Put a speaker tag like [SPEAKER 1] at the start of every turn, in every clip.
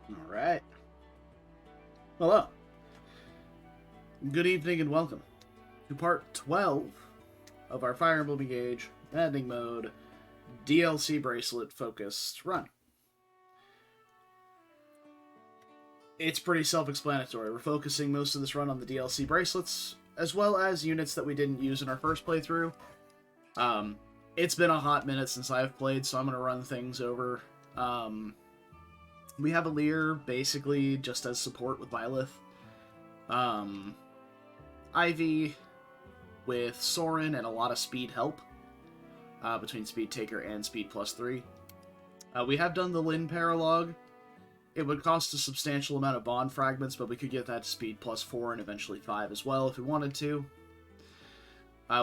[SPEAKER 1] All right. Hello. Good evening and welcome to part 12 of our Fire Emblem Engage Maddening mode DLC bracelet focused run. It's pretty self-explanatory. We're focusing most of this run on the DLC bracelets, as well as units that we didn't use in our first playthrough. It's been a hot minute since I've played, so I'm going to run things over. We have a Lear, basically, just as support with Byleth. Ivy with Soren and a lot of speed help between Speed Taker and Speed plus 3. We have done the Lin Paralog. It would cost a substantial amount of bond fragments, but we could get that to Speed plus 4 and eventually 5 as well if we wanted to.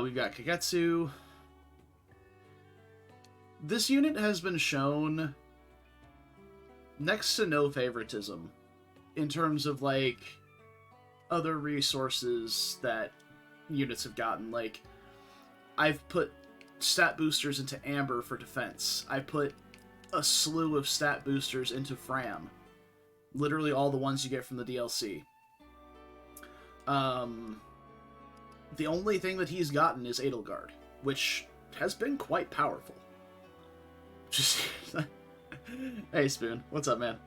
[SPEAKER 1] We've got Kagetsu. This unit has been shown next to no favoritism in terms of, like, other resources that units have gotten. Like, I've put stat boosters into Amber for defense. I put a slew of stat boosters into Fram. Literally all the ones you get from the DLC. The only thing that he's gotten is Edelgard, which has been quite powerful. Just hey, Spoon. What's up, man?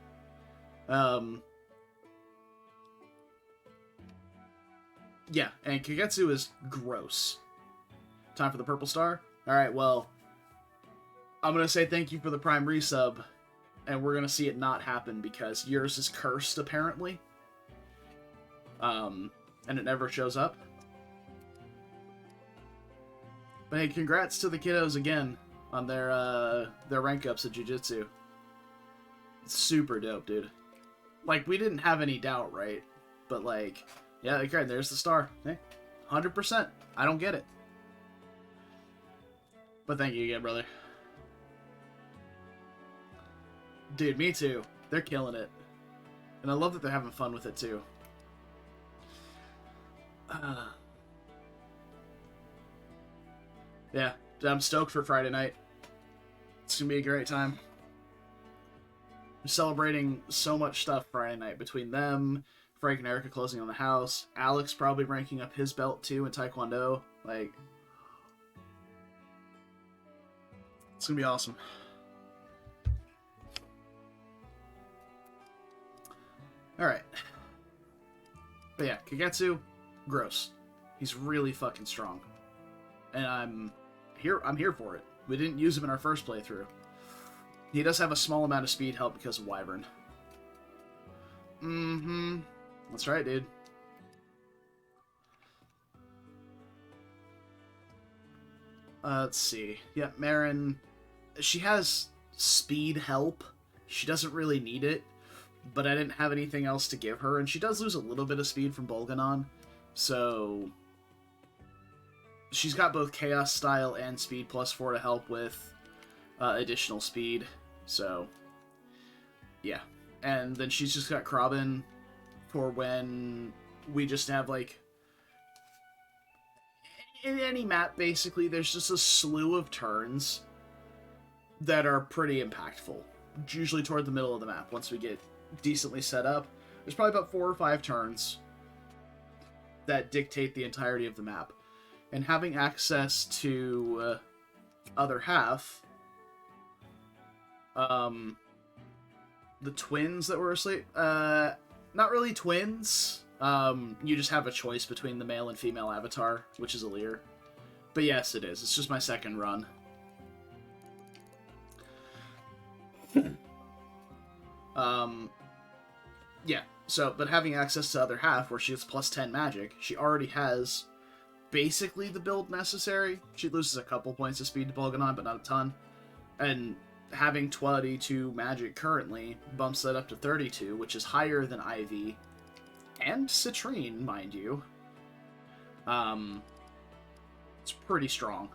[SPEAKER 1] Yeah, and Kagetsu is gross. Time for the purple star? Alright, well, I'm going to say thank you for the Prime resub, and we're going to see it not happen because yours is cursed, apparently. And it never shows up. But hey, congrats to the kiddos again on their rank ups at Jiu-Jitsu. It's super dope, dude. Like, we didn't have any doubt, right? But, like, yeah, okay, there's the star. Hey, 100%. I don't get it. But thank you again, brother. Dude, me too. They're killing it. And I love that they're having fun with it, too. Yeah, I'm stoked for Friday night. It's gonna be a great time. We're celebrating so much stuff Friday night between them, Frank and Erica closing on the house, Alex probably ranking up his belt too in Taekwondo. Like, it's gonna be awesome. Alright. But yeah, Kagetsu, gross. He's really fucking strong. And I'm here for it. We didn't use him in our first playthrough. He does have a small amount of speed help because of Wyvern. Mm-hmm. That's right, dude. Let's see. Yeah, Marin. She has speed help. She doesn't really need it, but I didn't have anything else to give her, and she does lose a little bit of speed from Bolganon, so she's got both Chaos Style and Speed plus 4 to help with additional speed, so yeah. And then she's just got Krabin for when we just have, like, in any map, basically, there's just a slew of turns that are pretty impactful. Usually toward the middle of the map, once we get decently set up. There's probably about 4 or 5 turns that dictate the entirety of the map. And having access to other half, the twins that were asleep, not really twins. You just have a choice between the male and female avatar, which is a Lear. But yes, it is. It's just my second run. Yeah, so, but having access to other half, where she has plus 10 magic, she already has basically the build necessary. She loses a couple points of speed to Bolganon, but not a ton. And having 22 magic currently bumps that up to 32, which is higher than Ivy and Citrine, mind you. It's pretty strong.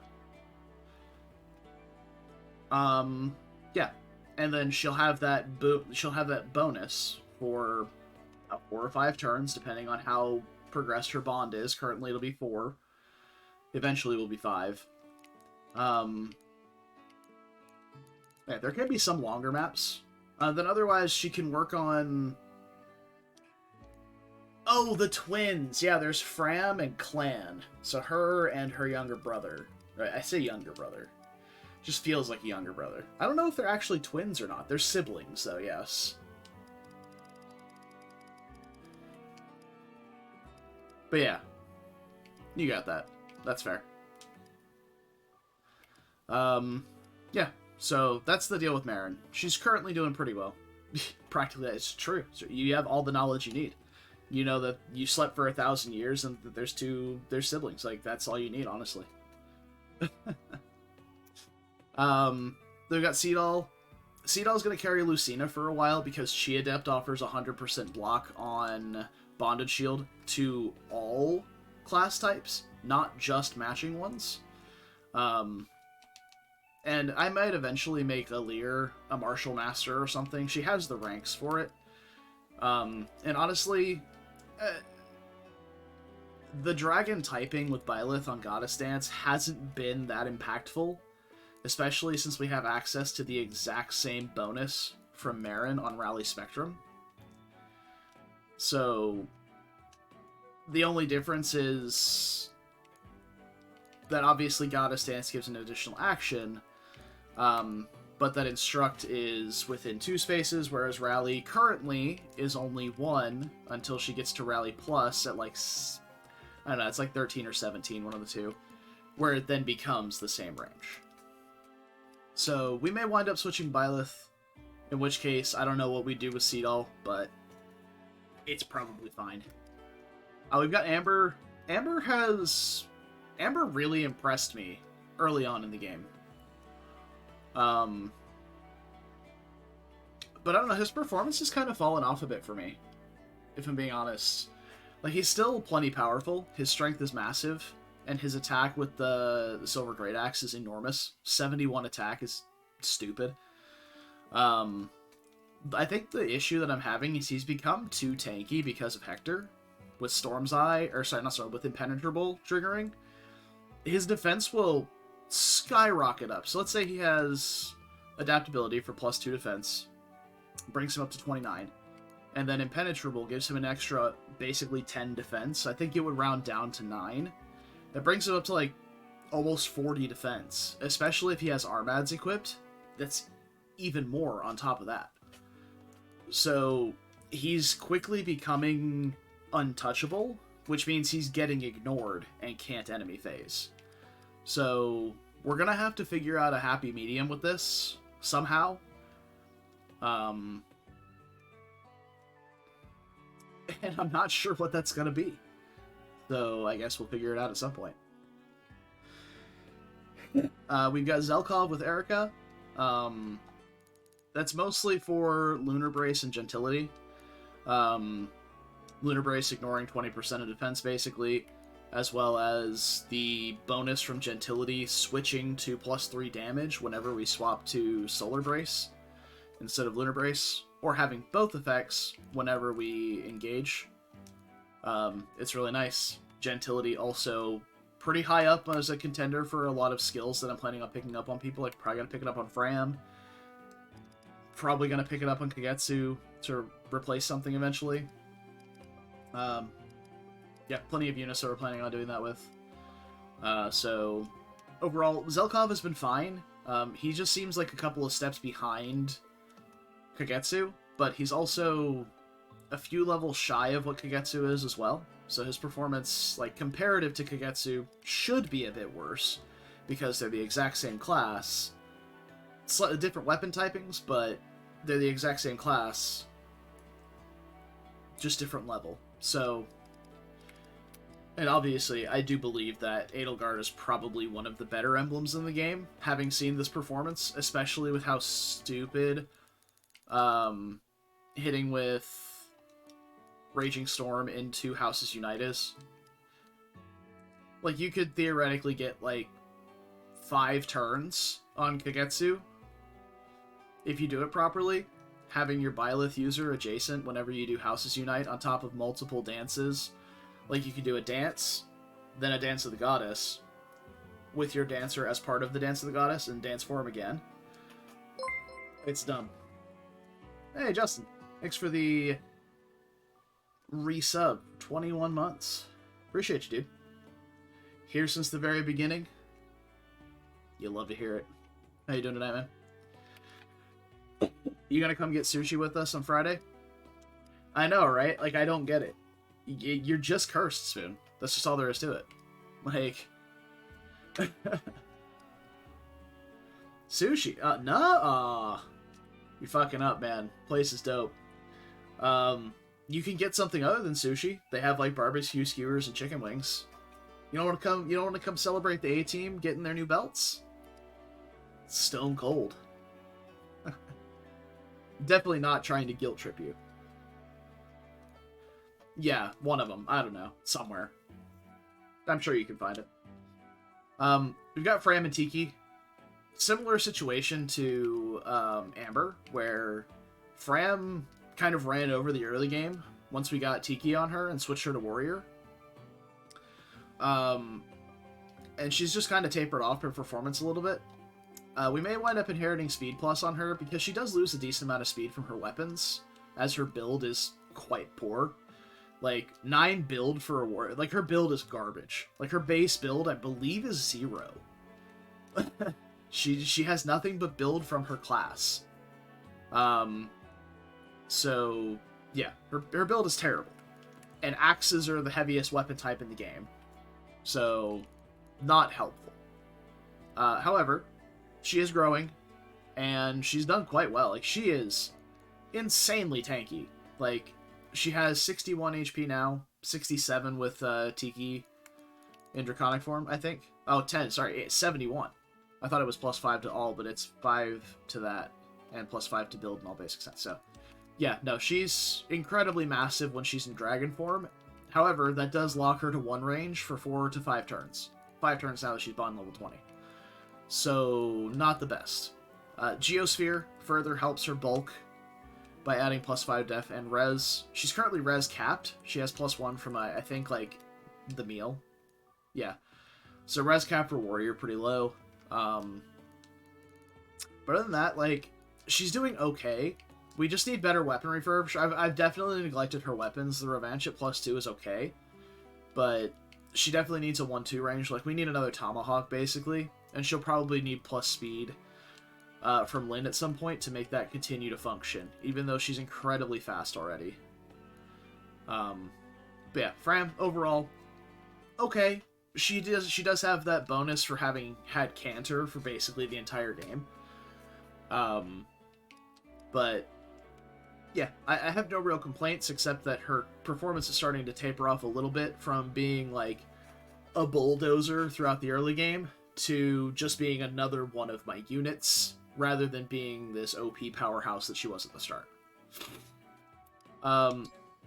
[SPEAKER 1] Yeah, and then she'll have that bonus for 4 or 5 turns, depending on how progressed her bond is. Currently, it'll be 4. Eventually, it will be 5. Yeah, there can be some longer maps Then otherwise, she can work on... Oh, the twins! Yeah, there's Fram and Clan. So her and her younger brother. Right, I say younger brother. Just feels like a younger brother. I don't know if they're actually twins or not. They're siblings, though, yes. But yeah. You got that. That's fair. Yeah. So that's the deal with Marin. She's currently doing pretty well. Practically, it's true. So you have all the knowledge you need. You know that you slept for 1,000 years and that there's siblings. Like, that's all you need, honestly. They've got Seedall. Seedall's going to carry Lucina for a while because Chi Adept offers 100% block on Bonded Shield to all class types, not just matching ones. And I might eventually make Alir a Martial Master or something. She has the ranks for it. And honestly, the dragon typing with Byleth on Goddess Dance hasn't been that impactful, especially since we have access to the exact same bonus from Marin on Rally Spectrum. So, the only difference is that obviously Goddess Dance gives an additional action, but that Instruct is within 2 spaces, whereas Rally currently is only 1 until she gets to Rally Plus at, like, I don't know, it's like 13 or 17, one of the two, where it then becomes the same range. So we may wind up switching Byleth, in which case I don't know what we do with Seedall, but it's probably fine. We've got Amber. Amber really impressed me early on in the game. But I don't know, his performance has kind of fallen off a bit for me, if I'm being honest. Like, he's still plenty powerful, his strength is massive, and his attack with the Silver Great Axe is enormous. 71 attack is stupid. I think the issue that I'm having is he's become too tanky because of Hector. With Storm's Eye, or sorry, not Storm, with Impenetrable triggering, his defense will skyrocket up. So let's say he has adaptability for +2 defense, brings him up to 29, and then Impenetrable gives him an extra, basically 10 defense. I think it would round down to 9. That brings him up to, like, almost 40 defense, especially if he has Armads equipped. That's even more on top of that. So he's quickly becoming untouchable, which means he's getting ignored and can't enemy phase. So we're gonna have to figure out a happy medium with this somehow. And I'm not sure what that's gonna be. So I guess we'll figure it out at some point. We've got Zelkov with Erica. That's mostly for Lunar Brace and Gentility. Lunar Brace ignoring 20% of defense, basically, as well as the bonus from Gentility switching to +3 damage whenever we swap to Solar Brace instead of Lunar Brace, or having both effects whenever we engage. It's really nice. Gentility also pretty high up as a contender for a lot of skills that I'm planning on picking up on people. Like, probably gonna pick it up on Fram. Probably gonna pick it up on Kagetsu to replace something eventually. Yeah, plenty of units that we're planning on doing that with. So, overall, Zelkov has been fine. He just seems like a couple of steps behind Kagetsu, but he's also a few levels shy of what Kagetsu is as well. So his performance, like, comparative to Kagetsu, should be a bit worse, because they're the exact same class. Slightly different weapon typings, but they're the exact same class, just different level. So, and obviously, I do believe that Edelgard is probably one of the better emblems in the game, having seen this performance, especially with how stupid hitting with Raging Storm into Houses Unite is. Like, you could theoretically get, like, 5 turns on Kagetsu if you do it properly, having your Byleth user adjacent whenever you do Houses Unite on top of multiple dances. Like, you could do a dance, then a Dance of the Goddess, with your dancer as part of the Dance of the Goddess, and dance for him again. It's dumb. Hey, Justin. Thanks for the resub. 21 months. Appreciate you, dude. Here since the very beginning. You'll love to hear it. How you doing tonight, man? You gonna come get sushi with us on Friday? I know, right? Like, I don't get it. You're just cursed, Spoon. That's just all there is to it. Like... Sushi? No! You're fucking up, man. Place is dope. You can get something other than sushi. They have, like, barbecue skewers and chicken wings. You don't want to come. You don't want to come celebrate the A-team getting their new belts. Stone cold. Definitely not trying to guilt trip you. Yeah, one of them. I don't know, somewhere. I'm sure you can find it. We've got Fram and Tiki. Similar situation to Amber, where Fram kind of ran over the early game once we got Tiki on her and switched her to Warrior. And she's just kind of tapered off her performance a little bit. We may wind up inheriting Speed Plus on her, because she does lose a decent amount of speed from her weapons, as her build is quite poor. Like, 9 build for a Warrior. Like, her build is garbage. Like, her base build, I believe, is 0. She has nothing but build from her class. So, yeah, her build is terrible. And axes are the heaviest weapon type in the game. So, not helpful. However, she is growing, and she's done quite well. Like, she is insanely tanky. Like, she has 61 HP now, 67 with Tiki in Draconic form, I think. Oh, 10, sorry, 71. I thought it was +5 to all, but it's 5 to that, and +5 to build in all basic stats. So, yeah, no, she's incredibly massive when she's in Dragon form. However, that does lock her to 1 range for 4 to 5 turns. 5 turns now that she's bond level 20. So, not the best. Geosphere further helps her bulk by adding +5 def and res. She's currently res capped. She has +1 from, I think, like, the meal. Yeah. So res cap for Warrior, pretty low. But other than that, like, she's doing okay. We just need better weaponry for her. I've definitely neglected her weapons. The Revanche at +2 is okay. But she definitely needs a 1-2 range. Like, we need another Tomahawk, basically. And she'll probably need plus speed from Lynn at some point to make that continue to function, even though she's incredibly fast already. But yeah, Fram, overall, okay. She does have that bonus for having had Canter for basically the entire game. But yeah, I have no real complaints, except that her performance is starting to taper off a little bit from being like a bulldozer throughout the early game to just being another one of my units, rather than being this OP powerhouse that she was at the start.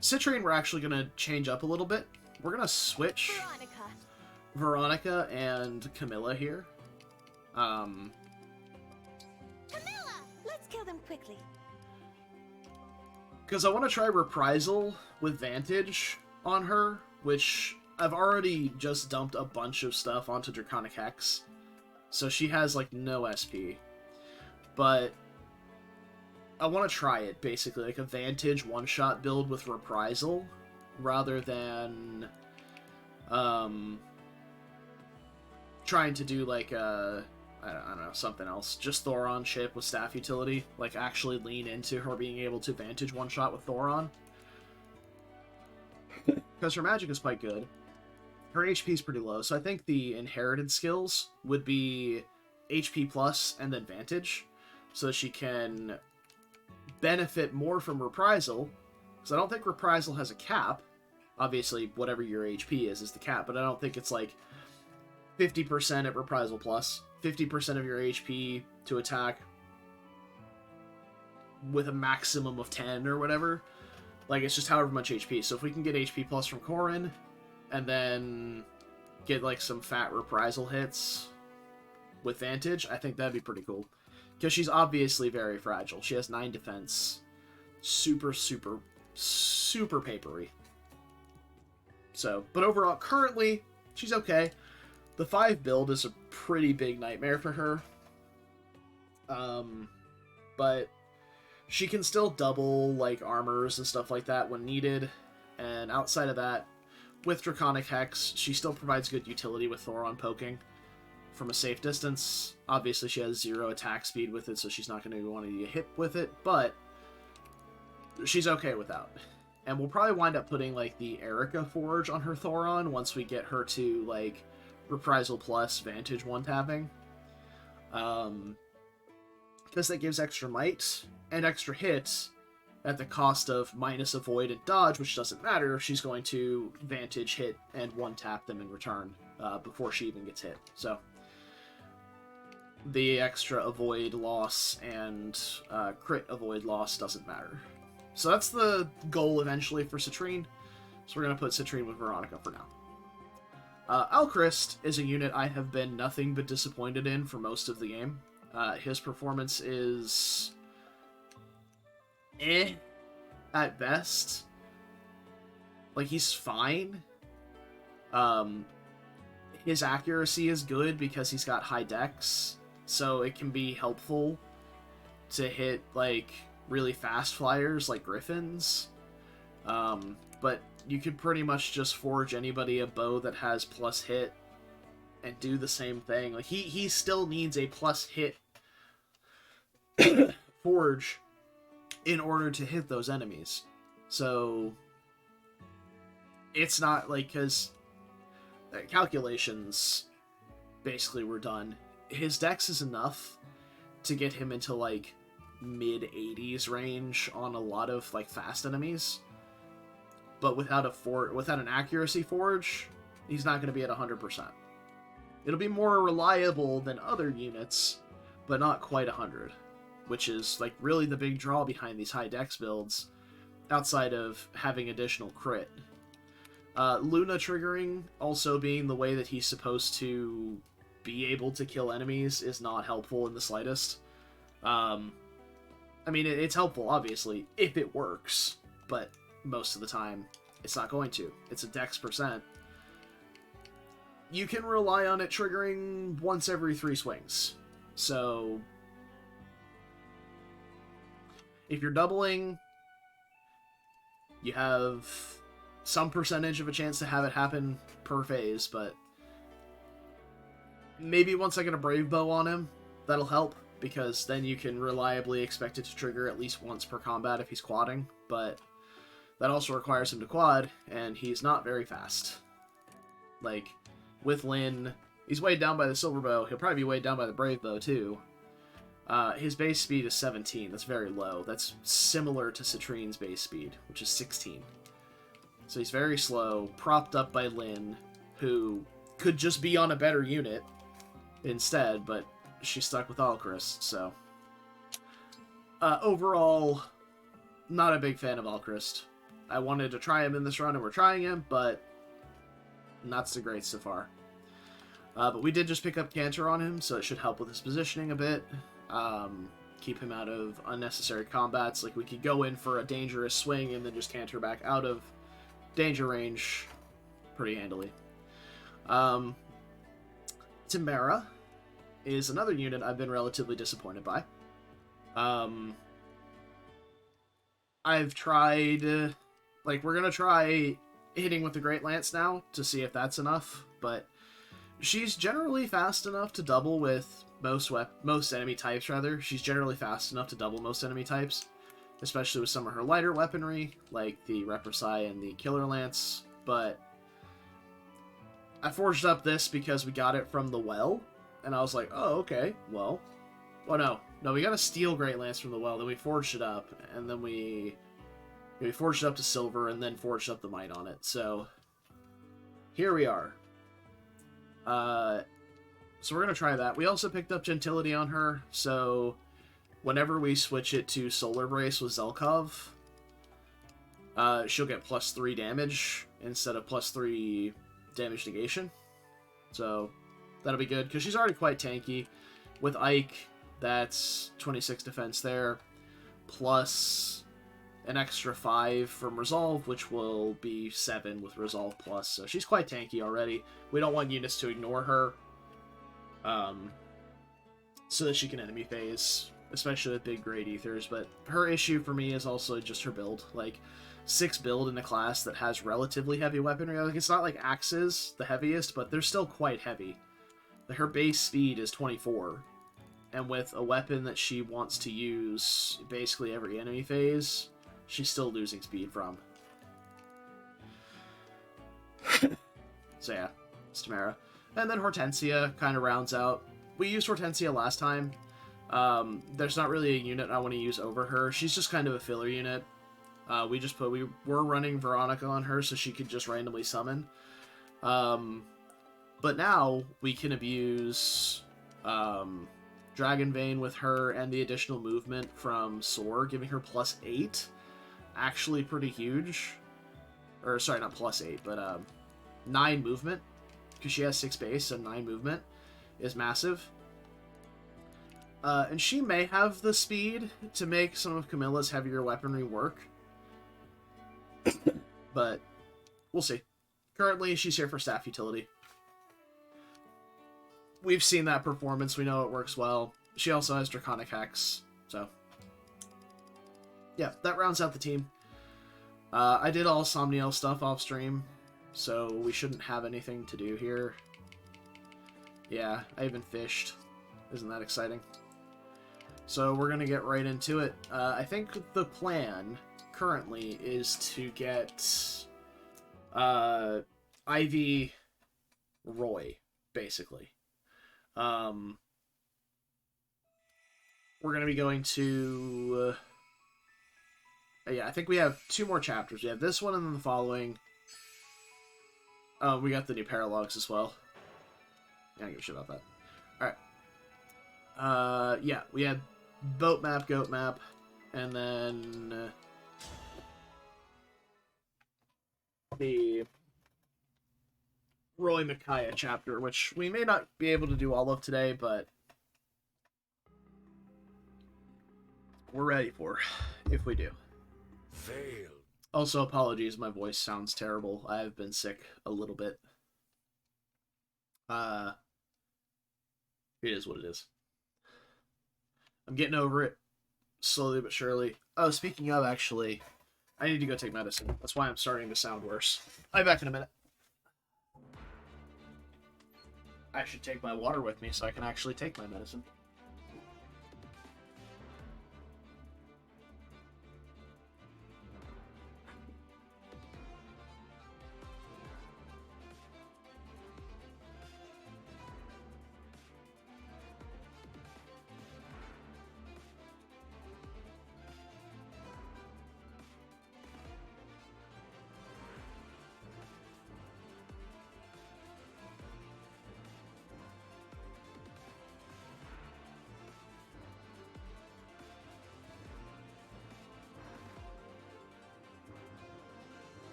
[SPEAKER 1] Citrine, we're actually going to change up a little bit. We're going to switch Veronica and Camilla here.
[SPEAKER 2] Camilla! Let's kill them quickly.
[SPEAKER 1] Because I want to try Reprisal with Vantage on her, which I've already just dumped a bunch of stuff onto Draconic Hex. So she has, like, no SP. But I want to try it, basically, like a Vantage one-shot build with Reprisal, rather than trying to do, like, I don't know, something else. Just Thoron chip with staff utility. Like, actually lean into her being able to Vantage one-shot with Thoron. Because her magic is quite good. Her HP is pretty low, so I think the inherited skills would be HP plus and then Vantage, so she can benefit more from Reprisal, because I don't think Reprisal has a cap. Obviously, whatever your HP is the cap, but I don't think it's like 50% at Reprisal plus, 50% of your HP to attack with a maximum of 10 or whatever. Like, it's just however much HP. So if we can get HP plus from Corrin, and then get, like, some fat Reprisal hits with Vantage, I think that'd be pretty cool. Because she's obviously very fragile. She has 9 defense. Super, super, super papery. So, but overall, currently, she's okay. The 5 build is a pretty big nightmare for her. But She can still double, like, armors and stuff like that when needed, and outside of that, with Draconic Hex, she still provides good utility with Thoron poking from a safe distance. Obviously, she has 0 attack speed with it, so she's not going to want to get hit with it, but she's okay without. And we'll probably wind up putting, like, the Erica Forge on her Thoron once we get her to, like, Reprisal Plus Vantage one-tapping. Because that gives extra might and extra hit at the cost of minus avoid and dodge, which doesn't matter if she's going to Vantage hit and one-tap them in return before she even gets hit. So the extra avoid loss and crit avoid loss doesn't matter. So that's the goal eventually for Citrine. So we're going to put Citrine with Veronica for now. Alchrist is a unit I have been nothing but disappointed in for most of the game. His performance is at best. Like, he's fine. His accuracy is good because he's got high dex, so it can be helpful to hit, like, really fast flyers like Griffins. But you could pretty much just forge anybody a bow that has plus hit and do the same thing. Like, he still needs a plus hit forge in order to hit those enemies. So it's not like, because calculations basically were done. His dex is enough to get him into, like, mid-80s range on a lot of, like, fast enemies. But without an accuracy forge, he's not going to be at 100%. It'll be more reliable than other units, but not quite 100, which is, like, really the big draw behind these high dex builds, outside of having additional crit. Luna triggering also being the way that he's supposed to be able to kill enemies is not helpful in the slightest. I mean, it's helpful, obviously, if it works, but most of the time, it's not going to. It's a dex %. You can rely on it triggering once every 3 swings. So if you're doubling, you have some percentage of a chance to have it happen per phase, but maybe once I get a Brave Bow on him, that'll help, because then you can reliably expect it to trigger at least once per combat if he's quadding, but that also requires him to quad, and he's not very fast. Like, with Lyn, he's weighed down by the Silver Bow, he'll probably be weighed down by the Brave Bow too. His base speed is 17, that's very low. That's similar to Citrine's base speed, which is 16. So he's very slow, propped up by Lyn, who could just be on a better unit instead, but she's stuck with Alchrist, so. Overall, not a big fan of Alchrist. I wanted to try him in this run, and we're trying him, but not so great so far. But we did just pick up Canter on him, so it should help with his positioning a bit. Keep him out of unnecessary combats. Like, we could go in for a dangerous swing and then just Canter back out of danger range pretty handily. Tamara is another unit I've been relatively disappointed by. I've tried, like, we're gonna try hitting with the Great Lance now to see if that's enough, but she's generally fast enough to double with most enemy types, rather. She's generally fast enough to double most enemy types, especially with some of her lighter weaponry, like the Represai and the Killer Lance, but I forged up this because we got it from the well, and I was like, oh, okay, well, no, we got a Steel Great Lance from the well, then we forged it up, and then we forged it up to silver, and then forged up the might on it, so here we are. So we're going to try that. We also picked up Gentility on her, so whenever we switch it to Solar Brace with Zelkov, she'll get +3 damage instead of +3 damage negation. So that'll be good, because she's already quite tanky. With Ike, that's 26 defense there, plus an extra 5 from Resolve, which will be 7 with Resolve Plus. So she's quite tanky already. We don't want units to ignore her, so that she can enemy phase especially with big Great Ethers, but her issue for me is also just her build. Like, 6 build in a class that has relatively heavy weaponry. Like, it's not like Axe's the heaviest, but they're still quite heavy. Her base speed is 24, and with a weapon that she wants to use basically every enemy phase, she's still losing speed from. So yeah, it's Tamara. And then Hortensia kind of rounds out. We used Hortensia last time. There's not really a unit I want to use over her. She's just kind of a filler unit. We were running Veronica on her so she could just randomly summon. But now we can abuse Dragon Vein with her and the additional movement from Soar, giving her +8. Actually pretty huge. Or, sorry, not +8, but 9 movement. Because she has 6 base, so 9 movement is massive. And she may have the speed to make some of Camilla's heavier weaponry work. But we'll see. Currently, she's here for staff utility. We've seen that performance. We know it works well. She also has Draconic Hex. So, yeah, that rounds out the team. I did all Somniel stuff off stream, so we shouldn't have anything to do here. Yeah, I even fished. Isn't that exciting? So we're going to get right into it. I think the plan currently is to get Ivy Roy, basically. We're going to be going to... yeah, I think we have 2 more chapters. We have this one and then the following. We got the new paralogs as well. Yeah, I don't give a shit about that. Alright. Yeah, we had boat map, goat map, and then the Roy Micaiah chapter, which we may not be able to do all of today, but we're ready for if we do.
[SPEAKER 3] Failed.
[SPEAKER 1] Also, apologies, my voice sounds terrible. I have been sick a little bit. It is what it is. I'm getting over it, slowly but surely. Oh, speaking of, actually, I need to go take medicine. That's why I'm starting to sound worse. I'll be back in a minute. I should take my water with me so I can actually take my medicine.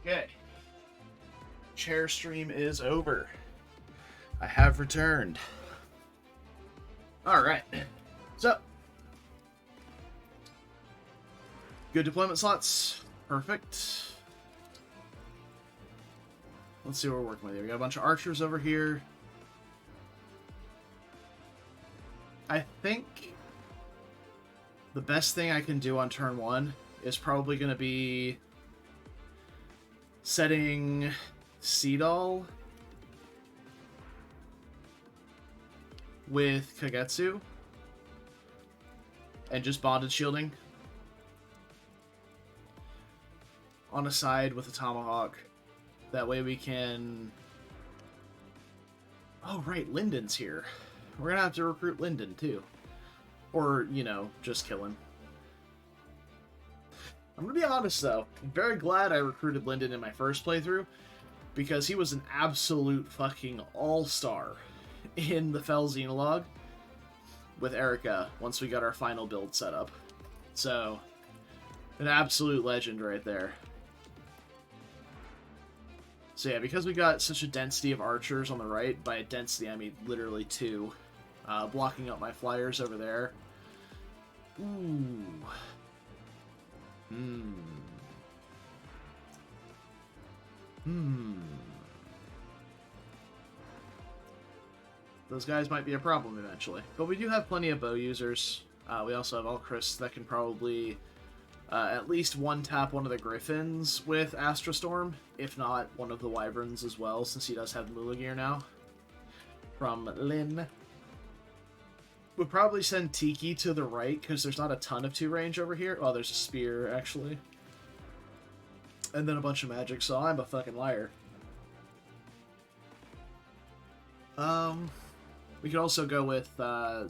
[SPEAKER 1] Okay. Chair stream is over. I have returned. Alright. So. Good deployment slots. Perfect. Let's see what we're working with here. We got a bunch of archers over here. I think the best thing I can do on turn 1 is probably going to be setting Seedal with Kagetsu and just bonded shielding on a side with a Tomahawk. That way we can... Oh, right, Lyndon's here. We're gonna have to recruit Lyndon, too. Or, you know, just kill him. I'm gonna be honest though, I'm very glad I recruited Lyndon in my first playthrough, because he was an absolute fucking all-star in the Fell Xenologue with Erica once we got our final build set up. So, an absolute legend right there. So yeah, because we got such a density of archers on the right, by density I mean literally 2, blocking up my flyers over there. Ooh. Those guys might be a problem eventually. But we do have plenty of bow users. We also have Alchris that can probably at least one-tap one of the Griffins with Astra Storm, if not one of the Wyverns as well, since he does have Moolah gear now. From Lin. We'll probably send Tiki to the right, because there's not a ton of 2 range over here. Oh, there's a spear, actually. And then a bunch of magic, so I'm a fucking liar. We could also go with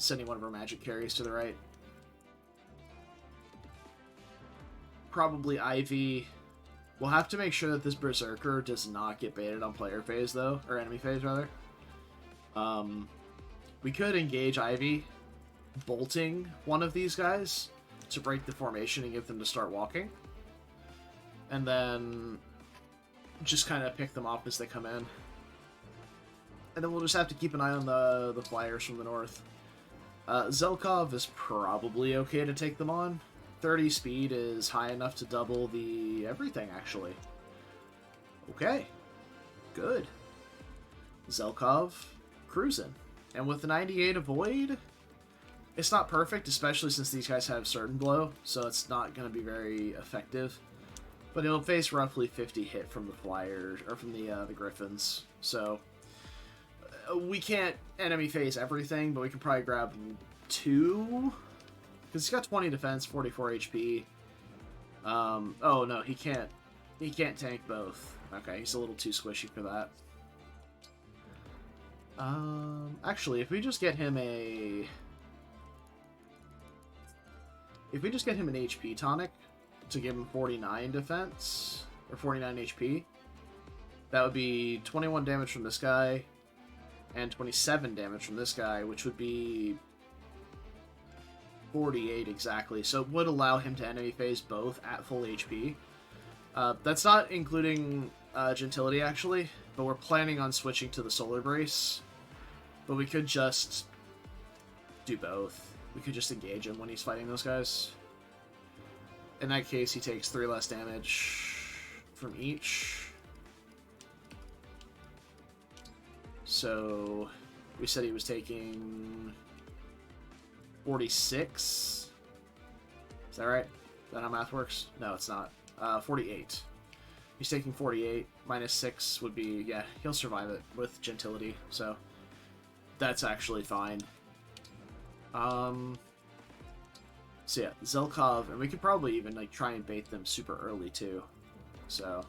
[SPEAKER 1] sending one of our magic carries to the right. Probably Ivy. We'll have to make sure that this Berserker does not get baited on player phase, though. Or enemy phase, rather. We could engage Ivy, bolting one of these guys to break the formation and get them to start walking. And then just kind of pick them off as they come in. And then we'll just have to keep an eye on the flyers from the north. Zelkov is probably okay to take them on. 30 speed is high enough to double the everything, actually. Okay. Good. Zelkov cruising. And with the 98 avoid, it's not perfect, especially since these guys have certain blow, so it's not going to be very effective. But it'll face roughly 50 hit from the flyers, or from the Griffins. So we can't enemy phase everything, but we can probably grab 2. Because he's got 20 defense, 44 HP. Oh no, he can't. He can't tank both. Okay, he's a little too squishy for that. Actually, if we just get him a... If we just get him an HP tonic to give him 49 defense, or 49 HP, that would be 21 damage from this guy, and 27 damage from this guy, which would be 48 exactly. So it would allow him to enemy phase both at full HP. That's not including Gentility, actually, but we're planning on switching to the Solar Brace. But we could just do both. We could just engage him when he's fighting those guys. In that case, he takes 3 less damage from each. So we said he was taking 46. Is that right? Is that how math works? No, it's not. 48. He's taking 48. Minus 6 would be, yeah, he'll survive it with Gentility, so that's actually fine. So yeah, Zelkov, and we could probably even like try and bait them super early too. So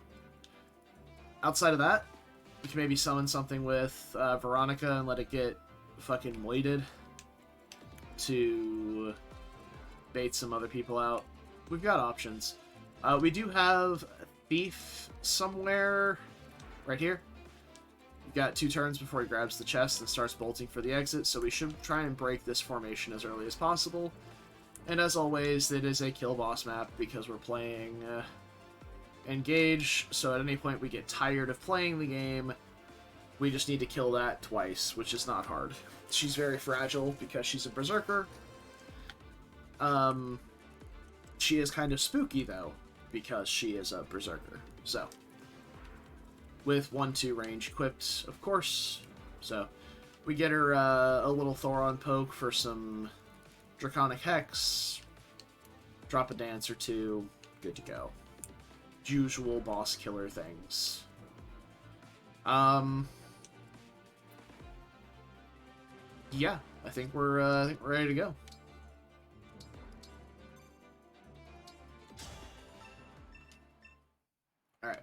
[SPEAKER 1] outside of that, we can maybe summon something with Veronica and let it get fucking moited to bait some other people out. We've got options. We do have Thief somewhere right here. We've got 2 turns before he grabs the chest and starts bolting for the exit, so we should try and break this formation as early as possible. And as always, it is a kill boss map because we're playing Engage, so at any point we get tired of playing the game, we just need to kill that twice, which is not hard. She's very fragile because she's a Berserker. She is kind of spooky, though, because she is a Berserker. So, with 1-2 range equipped, of course. So, we get her a little Thoron poke for some Draconic Hex, drop a dance or 2, good to go. Usual boss killer things. Yeah, I think we're ready to go. Alright.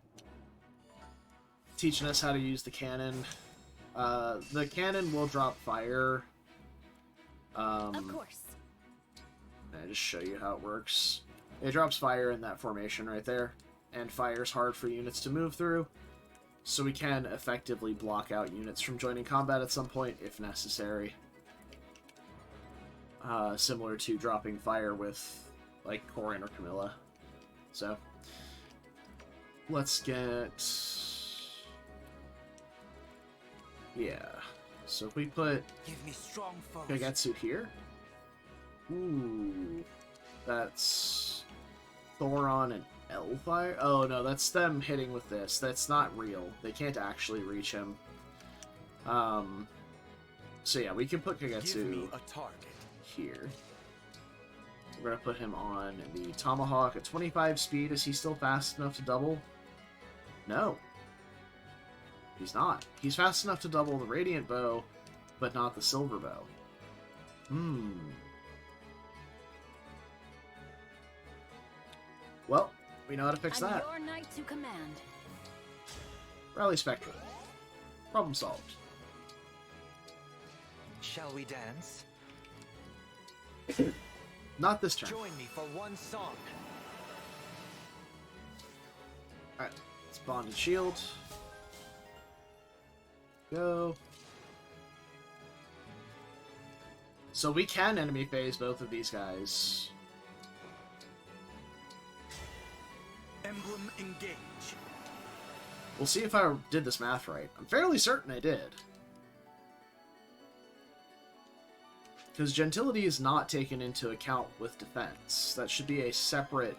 [SPEAKER 1] Teaching us how to use the cannon. The cannon will drop fire.
[SPEAKER 2] Of course.
[SPEAKER 1] I just show you how it works. It drops fire in that formation right there, and fire's hard for units to move through, so we can effectively block out units from joining combat at some point if necessary. Similar to dropping fire with, like, Corin or Camilla. So, let's get... Yeah. So if we put
[SPEAKER 3] Give me strong foes.
[SPEAKER 1] Kagetsu here. Ooh. That's Thoron and Elfire. Oh no, that's them hitting with this. That's not real. They can't actually reach him. So yeah, we can put
[SPEAKER 3] Give me
[SPEAKER 1] Kagetsu
[SPEAKER 3] a target.
[SPEAKER 1] here. We're gonna put him on the Tomahawk at 25 speed. Is he still fast enough to double? No. He's not. He's fast enough to double the Radiant Bow, but not the Silver Bow. Well, we know how to fix that.
[SPEAKER 2] Your knight to command.
[SPEAKER 1] Rally Spectrum. Problem solved.
[SPEAKER 3] Shall we dance?
[SPEAKER 1] Not this turn.
[SPEAKER 3] Join me for one song.
[SPEAKER 1] Alright, it's Bonded Shield. Go. So we can enemy phase both of these guys.
[SPEAKER 3] Emblem engage.
[SPEAKER 1] We'll see if I did this math right. I'm fairly certain I did. Because Gentility is not taken into account with defense. That should be a separate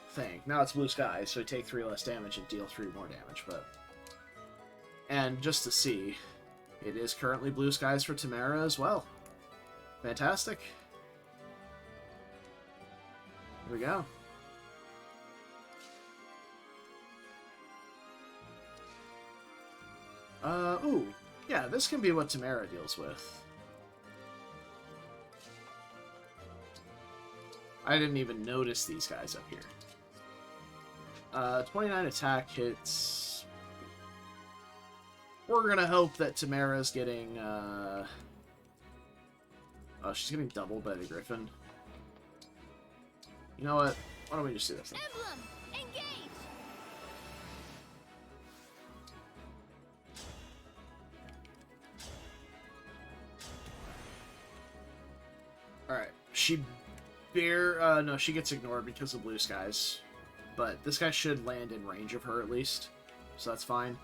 [SPEAKER 1] thing. Now it's Blue Sky, so we take 3 less damage and deal 3 more damage, but... And just to see, it is currently Blue Skies for Tamara as well. Fantastic. Here we go. Ooh. Yeah, this can be what Tamara deals with. I didn't even notice these guys up here. 29 attack hits. We're gonna hope that Tamara's getting, Oh, she's getting doubled by the Griffin. You know what? Why don't we just do this then?
[SPEAKER 2] Emblem, engage.
[SPEAKER 1] Alright. She no, she gets ignored because of Blue Skies. But this guy should land in range of her at least. So that's fine.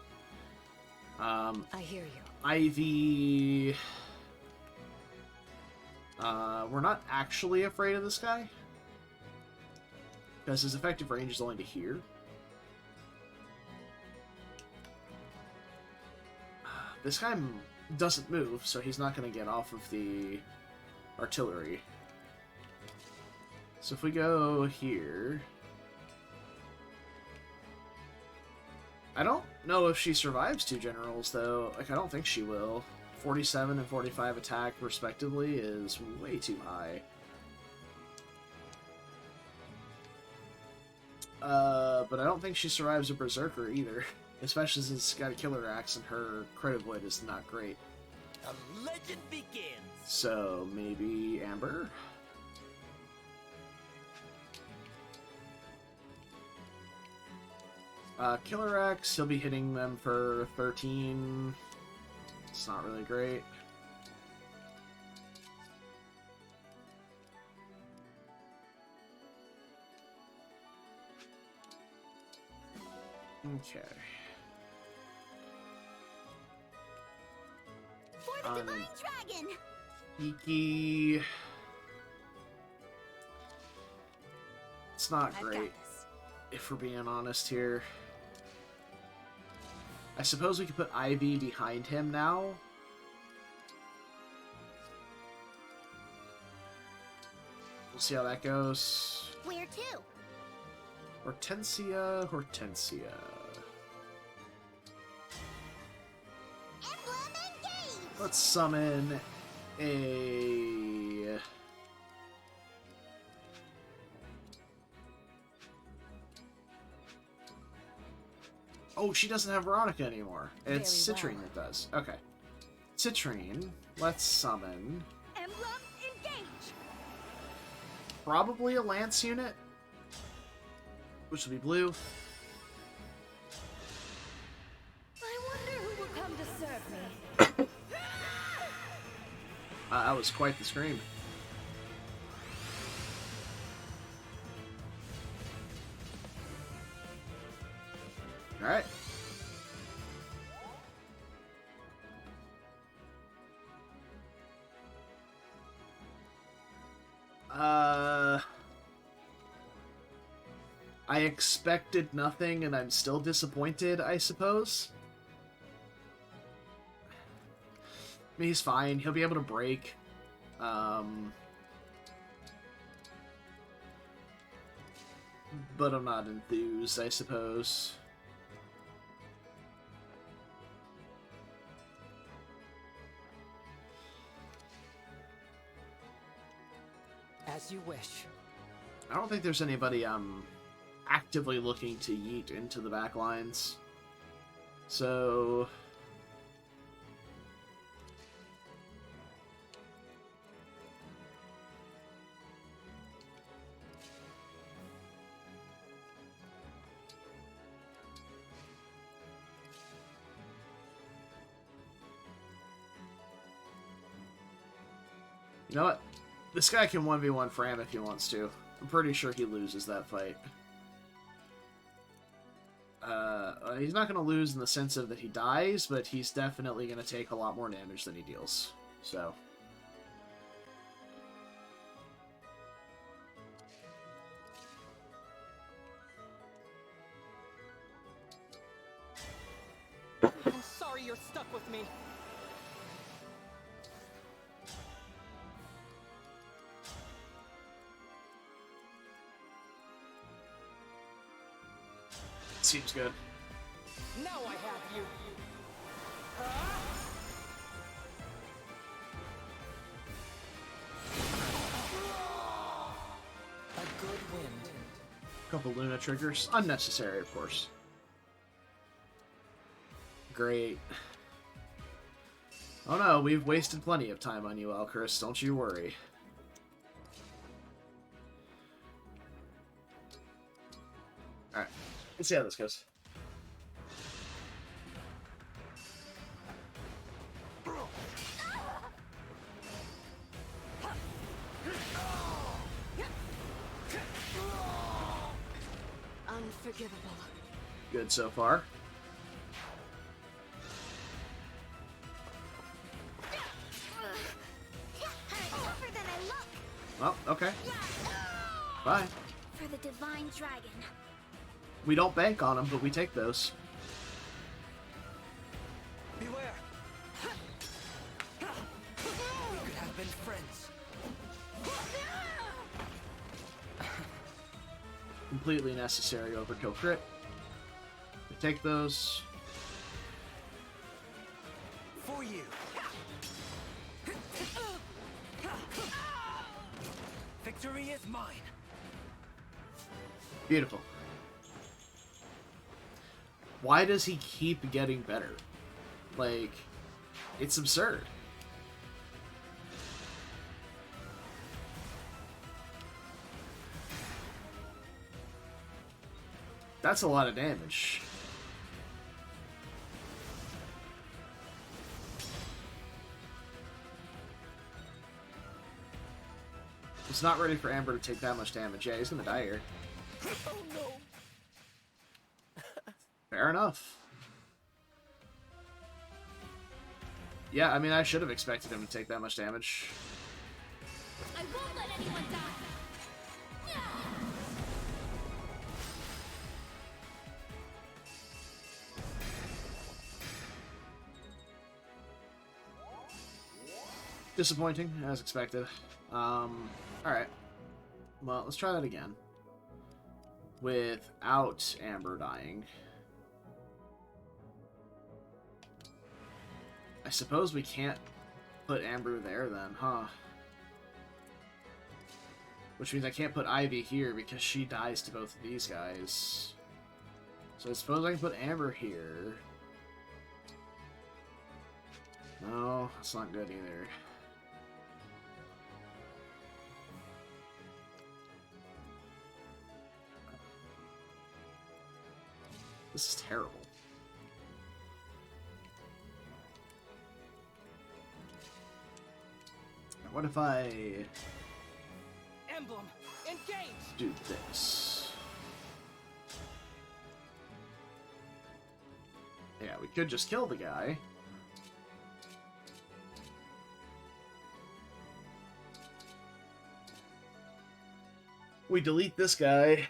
[SPEAKER 2] I hear you.
[SPEAKER 1] Ivy... we're not actually afraid of this guy. Because his effective range is only to here. This guy doesn't move, so he's not going to get off of the artillery. So if we go here... I don't know if she survives 2 generals, though. Like, I don't think she will. 47 and 45 attack, respectively, is way too high. But I don't think she survives a Berserker, either. Especially since it's got a Killer Axe and her crit avoid is not great.
[SPEAKER 3] The legend begins.
[SPEAKER 1] So, maybe Amber? Killer Axe, he'll be hitting them for 13. It's not really great. Okay.
[SPEAKER 2] For the Divine Dragon!
[SPEAKER 1] Iki... It's not
[SPEAKER 2] I've
[SPEAKER 1] great,
[SPEAKER 2] got this.
[SPEAKER 1] if we're being honest here. I suppose we could put Ivy behind him now. We'll see how that goes.
[SPEAKER 2] Where to?
[SPEAKER 1] Hortensia, Hortensia.
[SPEAKER 2] Emblem engage!
[SPEAKER 1] Let's summon a... Oh, she doesn't have Veronica anymore. It's
[SPEAKER 2] Very
[SPEAKER 1] Citrine
[SPEAKER 2] well.
[SPEAKER 1] that does. Okay. Citrine, let's summon...
[SPEAKER 2] Emblem engage!
[SPEAKER 1] Probably a Lance unit. which will be blue.
[SPEAKER 2] I wonder who will come to serve me.
[SPEAKER 1] That was quite the scream. Alright. I expected nothing and I'm still disappointed, I suppose. I mean, he's fine. He'll be able to break. But I'm not enthused, I suppose.
[SPEAKER 3] As you wish.
[SPEAKER 1] I don't think there's anybody actively looking to yeet into the back lines. So you know what? This guy can 1v1 Fram if he wants to. I'm pretty sure he loses that fight. He's not going to lose in the sense of that he dies, but he's definitely going to take a lot more damage than he deals. So.
[SPEAKER 3] I'm sorry you're stuck with me.
[SPEAKER 1] Seems good.
[SPEAKER 3] Now I have you. A good wind.
[SPEAKER 1] Couple Luna triggers. Unnecessary, of course. Great. Oh no, we've wasted plenty of time on you, Alchris. Don't you worry. Alright. Let's see how this goes.
[SPEAKER 2] Unforgivable.
[SPEAKER 1] Good so far.
[SPEAKER 2] Tougher than I look.
[SPEAKER 1] Well, okay. Bye.
[SPEAKER 2] For the divine dragon.
[SPEAKER 1] We don't bank on them, but we take those.
[SPEAKER 3] Beware. We could have been friends.
[SPEAKER 1] Completely necessary overkill crit. We take those.
[SPEAKER 3] For you. Victory is mine.
[SPEAKER 1] Beautiful. Why does he keep getting better? Like, it's absurd. That's a lot of damage. It's not ready for Amber to take that much damage. Yeah, he's gonna die here.
[SPEAKER 3] Oh no.
[SPEAKER 1] Fair enough. Yeah, I mean, I should have expected him to take that much damage.
[SPEAKER 2] I won't let anyone die.
[SPEAKER 1] Disappointing, as expected. Alright. Well, let's try that again. Without Amber dying. I suppose we can't put Amber there then, huh? Which means I can't put Ivy here because she dies to both of these guys. So I suppose I can put Amber here. No, that's not good either. This is terrible. What if I
[SPEAKER 3] Emblem, engage!
[SPEAKER 1] do this? Yeah, we could just kill the guy. We delete this guy.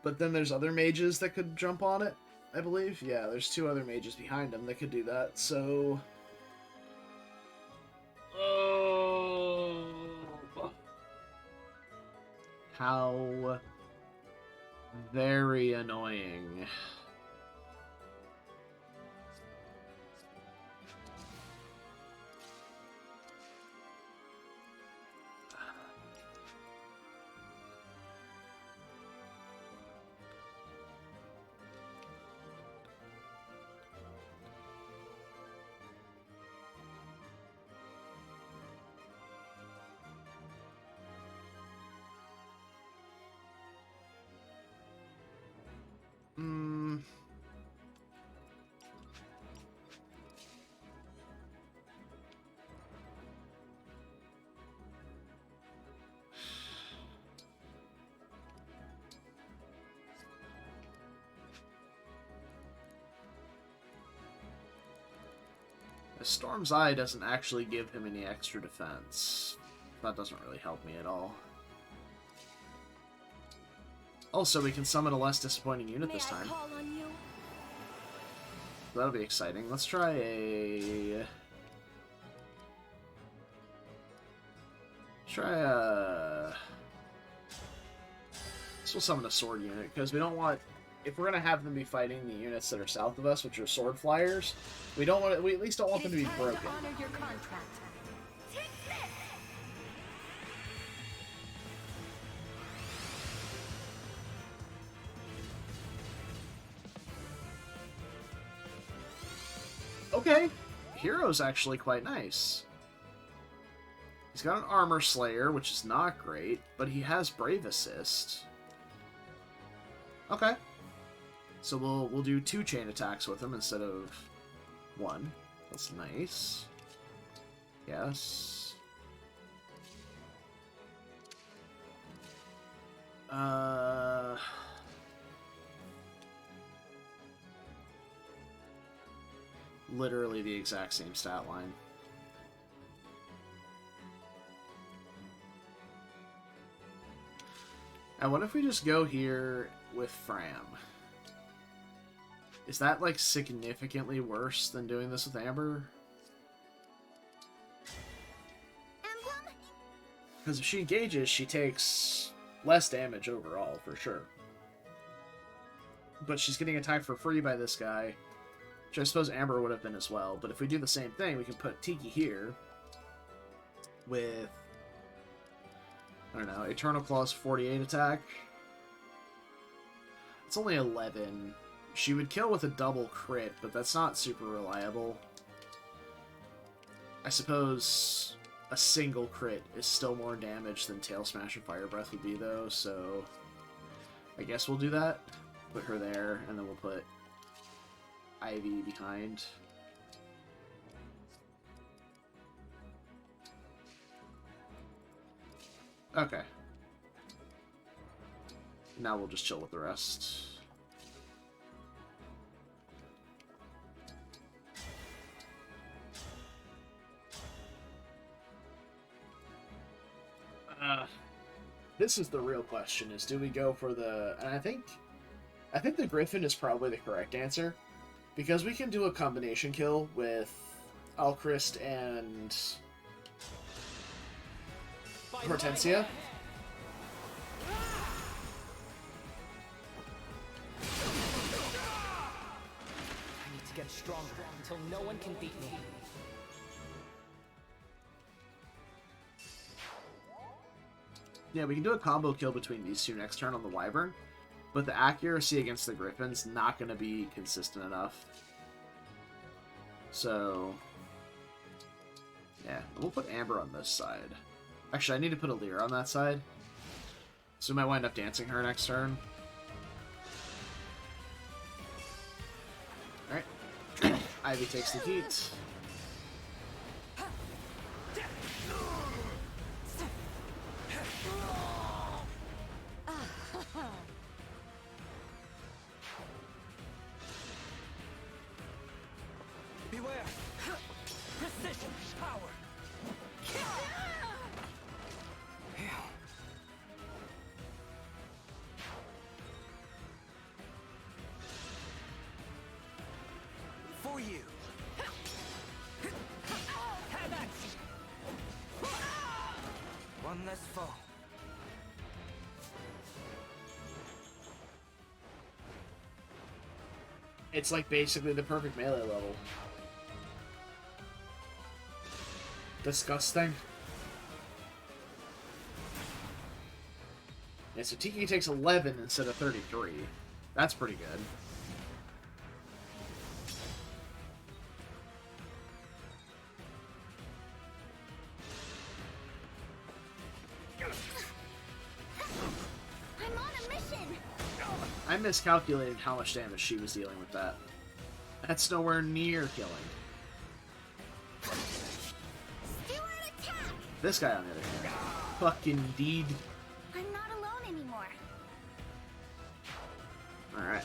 [SPEAKER 1] But then there's other mages that could jump on it, I believe. Yeah, there's 2 other mages behind him that could do that, so... Oh... How... very annoying. Storm's Eye doesn't actually give him any extra defense. That doesn't really help me at all. Also, we can summon a less disappointing unit this time.
[SPEAKER 2] Call on you?
[SPEAKER 1] That'll be exciting. Let's try a... This will summon a sword unit, because we don't want... If we're going to have them be fighting the units that are south of us, which are sword flyers, we don't want... We at least don't want them to be broken.
[SPEAKER 2] To honor your contract. Take this!
[SPEAKER 1] Okay. Hero's actually quite nice. He's got an Armor Slayer, which is not great, but he has Brave Assist. Okay. So we'll do 2 chain attacks with him instead of 1. That's nice. Yes. Literally the exact same stat line. And what if we just go here with Fram? Is that, like, significantly worse than doing this with Amber?
[SPEAKER 2] Emblem?
[SPEAKER 1] Because if she engages, she takes less damage overall, for sure. But she's getting attacked for free by this guy, which I suppose Amber would have been as well. But if we do the same thing, we can put Tiki here with, I don't know, Eternal Claw's 48 attack. It's only 11. She would kill with a double crit, but that's not super reliable. I suppose a single crit is still more damage than Tail Smash and Fire Breath would be, though, so I guess we'll do that. Put her there, and then we'll put Ivy behind. Okay. Now we'll just chill with the rest. This is the real question, is do we go for the... And I think the Griffin is probably the correct answer, because we can do a combination kill with Alchrist and Hortensia.
[SPEAKER 3] I need to get stronger until no one can beat me.
[SPEAKER 1] Yeah, we can do a combo kill between these 2 next turn on the Wyvern, but the accuracy against the Griffin's not going to be consistent enough. So, yeah, we'll put Amber on this side. Actually, I need to put Alira on that side, so we might wind up dancing her next turn. Ivy takes the heat.
[SPEAKER 3] Beware! Precision power! For you! Have action! One less foe.
[SPEAKER 1] It's like basically the perfect melee level. Disgusting. Yeah, so Tiki takes 11 instead of 33. That's pretty good.
[SPEAKER 2] I'm on a mission.
[SPEAKER 1] I miscalculated how much damage she was dealing with that. That's nowhere near killing.
[SPEAKER 2] Steward attack.
[SPEAKER 1] This guy, on the other hand, fucking indeed.
[SPEAKER 2] I'm not alone anymore.
[SPEAKER 1] Alright.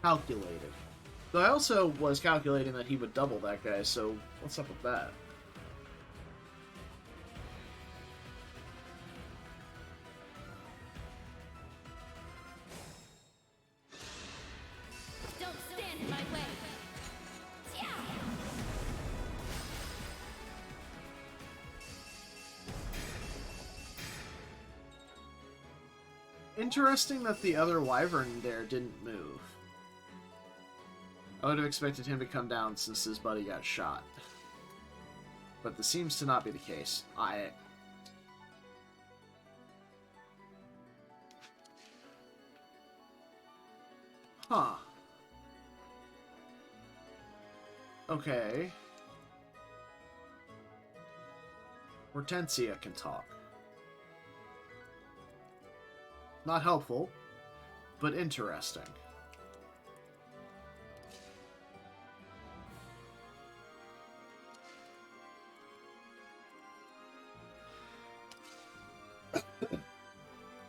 [SPEAKER 1] Calculated. Though I also was calculating that he would double that guy, so what's up with that?
[SPEAKER 2] Don't stand in my way. Yeah.
[SPEAKER 1] Interesting that the other wyvern there didn't move. I would have expected him to come down since his buddy got shot. But this seems to not be the case. Huh. Okay. Hortensia can talk. Not helpful, but interesting.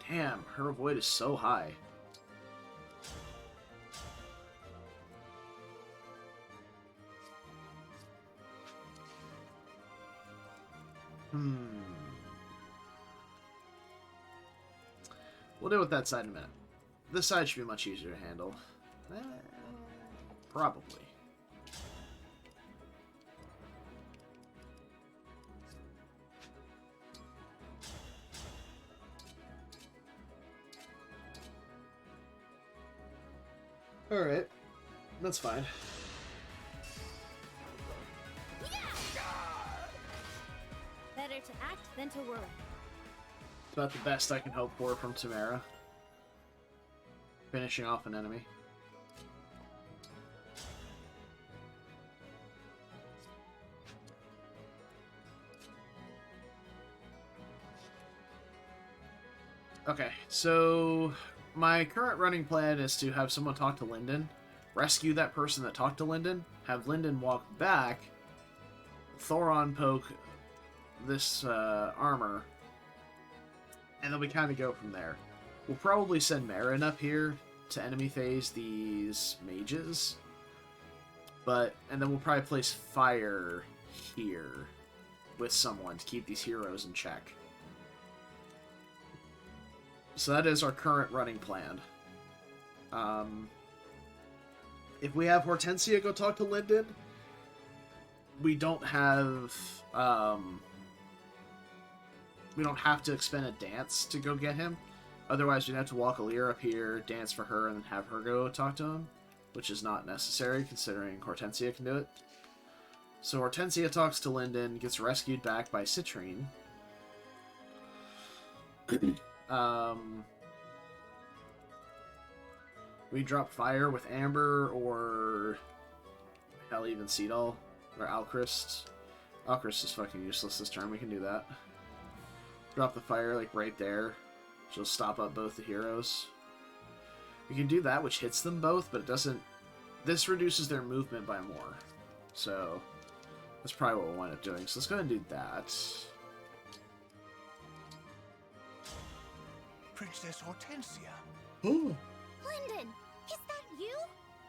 [SPEAKER 1] Damn, her avoid is so high. We'll deal with that side in a minute. This side should be much easier to handle. Probably. Alright. That's fine.
[SPEAKER 2] Better to act than to worry.
[SPEAKER 1] It's about the best I can hope for from Tamara. Finishing off an enemy. Okay, so my current running plan is to have someone talk to Lyndon, rescue that person that talked to Lyndon, have Lyndon walk back, Thoron poke this armor, and then we kind of go from there. We'll probably send Marin up here to enemy phase these mages, and then we'll probably place Fire here with someone to keep these heroes in check. So that is our current running plan. If we have Hortensia go talk to Lyndon, we don't have to expend a dance to go get him. Otherwise, we'd have to walk Alir up here, dance for her, and then have her go talk to him, which is not necessary considering Hortensia can do it. So Hortensia talks to Lyndon, gets rescued back by Citrine. We drop fire with Amber or hell, even Seedall or Alchrist. Alchrist is fucking useless this turn. We can do that. Drop the fire like right there. She'll stop up both the heroes. We can do that, which hits them both, but it doesn't. This reduces their movement by more. So that's probably what we'll wind up doing. So let's go ahead and do that.
[SPEAKER 4] Princess Hortensia.
[SPEAKER 1] Ooh.
[SPEAKER 2] Lyndon, is that you?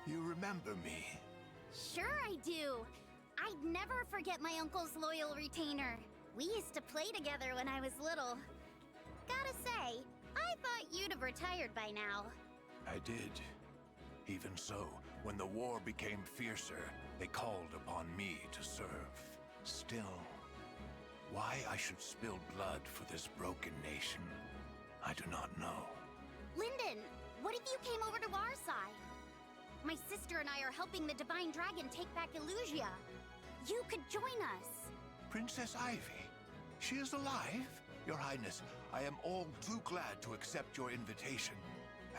[SPEAKER 4] You remember me?
[SPEAKER 2] Sure I do. I'd never forget my uncle's loyal retainer. We used to play together when I was little. Gotta say, I thought you'd have retired by now.
[SPEAKER 4] I did. Even so, when the war became fiercer, they called upon me to serve. Still, why I should spill blood for this broken nation, I do not know.
[SPEAKER 2] Lyndon, what if you came over to our side? My sister and I are helping the Divine Dragon take back Illusia. You could join us.
[SPEAKER 4] Princess Ivy? She is alive? Your Highness, I am all too glad to accept your invitation.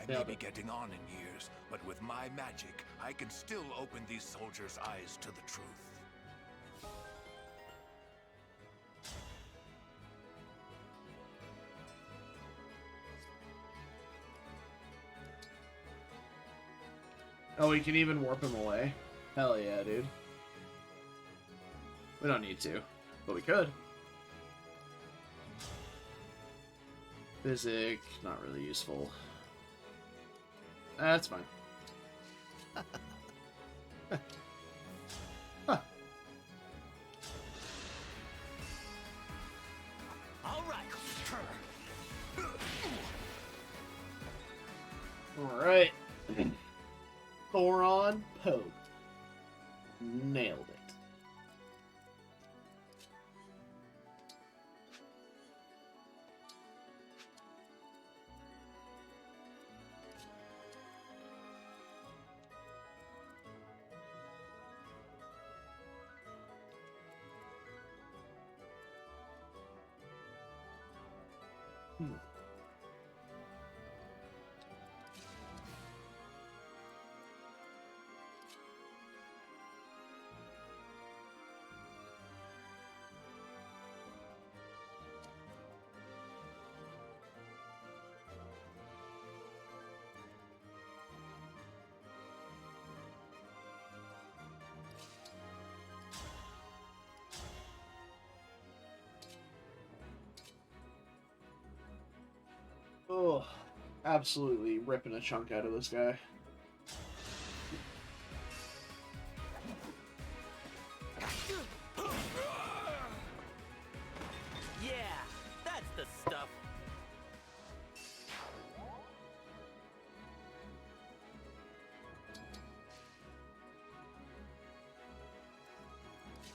[SPEAKER 4] I may be getting on in years, but with my magic, I can still open these soldiers' eyes to the truth.
[SPEAKER 1] Oh, we can even warp him away? Hell yeah, dude. We don't need to, but we could. Physic, not really useful. That's fine. Huh.
[SPEAKER 3] All right.
[SPEAKER 1] Alright. Thoron Pope. Nailed it. Oh, absolutely ripping a chunk out of this guy.
[SPEAKER 3] Yeah, that's the stuff.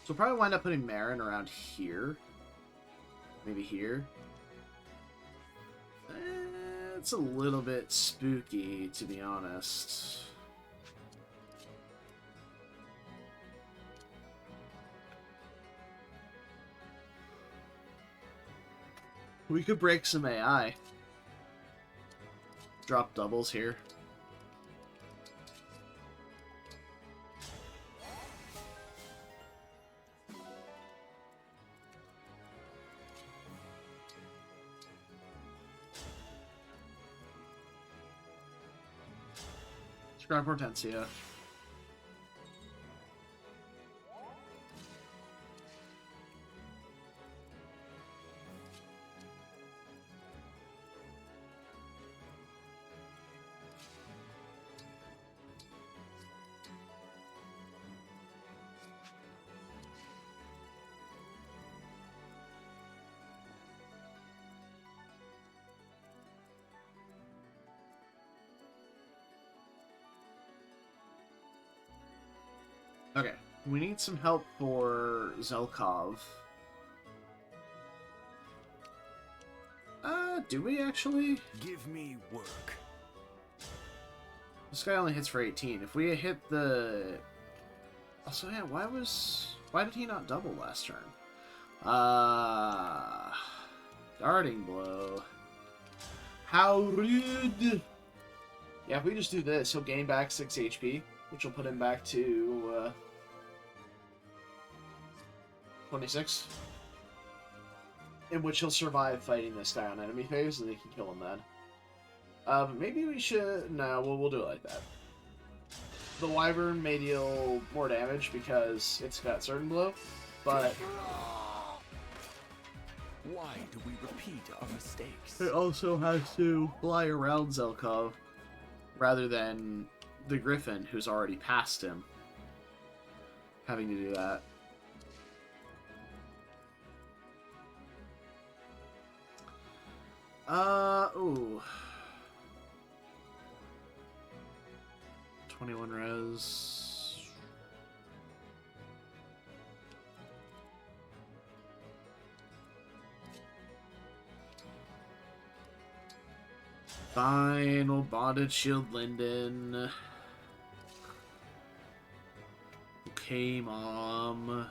[SPEAKER 1] So we'll probably wind up putting Marin around here. Maybe here. It's a little bit spooky, to be honest. We could break some AI. Drop doubles here. Grab Hortensia. Okay, we need some help for Zelkov. Do we actually?
[SPEAKER 4] Give me work.
[SPEAKER 1] This guy only hits for 18. If we hit the... Also, yeah, why did he not double last turn? Darting Blow. How rude! Yeah, if we just do this, he'll gain back 6 HP, which will put him back to 26. In which he'll survive fighting this guy on enemy phase, and they can kill him then. But maybe we should... No, we'll do it like that. The Wyvern may deal more damage because it's got certain blow, but...
[SPEAKER 3] Why do we repeat our mistakes?
[SPEAKER 1] It also has to fly around Zelkov, rather than the Griffin, who's already past him, having to do that. Ooh. 21 res. Fine, bonded shield Linden. Okay, Mom.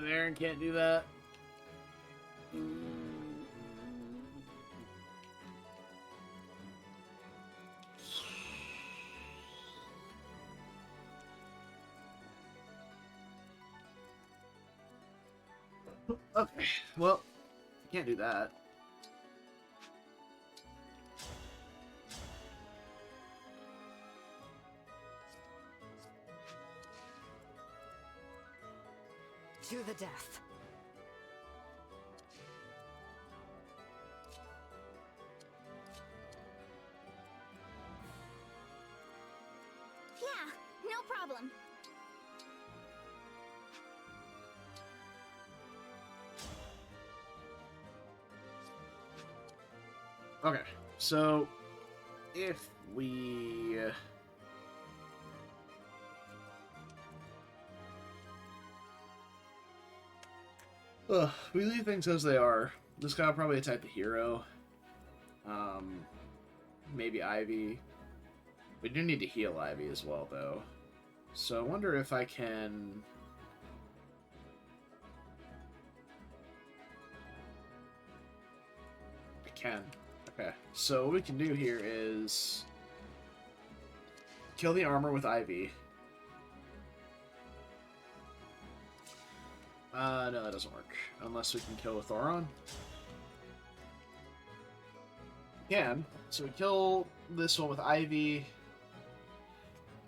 [SPEAKER 1] Aaron can't do that. Okay, well, can't do that.
[SPEAKER 5] To the death.
[SPEAKER 2] Yeah, no problem.
[SPEAKER 1] Okay, so if we we leave things as they are. This guy will probably attack the hero. Maybe Ivy. We do need to heal Ivy as well, though. So I wonder if I can... I can. Okay, so what we can do here is kill the armor with Ivy. No, that doesn't work. Unless we can kill with Thoron. We can. So we kill this one with Ivy.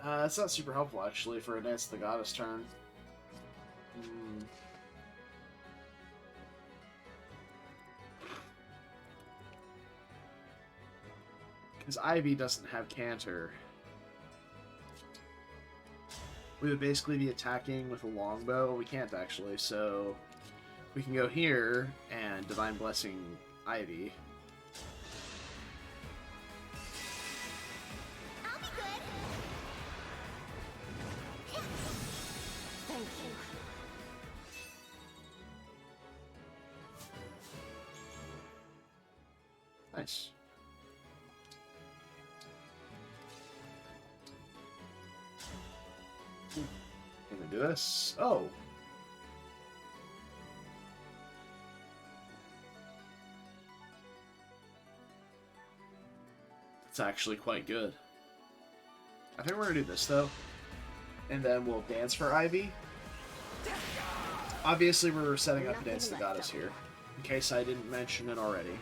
[SPEAKER 1] It's not super helpful, actually, for a Dance of the Goddess turn. Because Ivy doesn't have Canter. We would basically be attacking with a longbow. We can't, actually, so we can go here and Divine Blessing Ivy.
[SPEAKER 2] I'll be good.
[SPEAKER 5] Thank you.
[SPEAKER 1] Nice. Can we do this? Oh. It's actually quite good. I think we're gonna do this, though. And then we'll dance for Ivy. Obviously, we're setting up a Dance of the Goddess here, in case I didn't mention it already.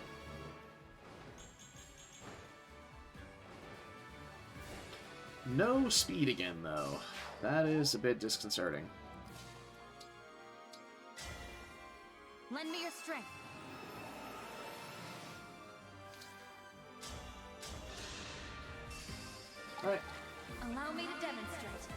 [SPEAKER 1] No speed again, though. That is a bit disconcerting.
[SPEAKER 5] Lend me your strength.
[SPEAKER 1] Alright.
[SPEAKER 5] Allow me to demonstrate.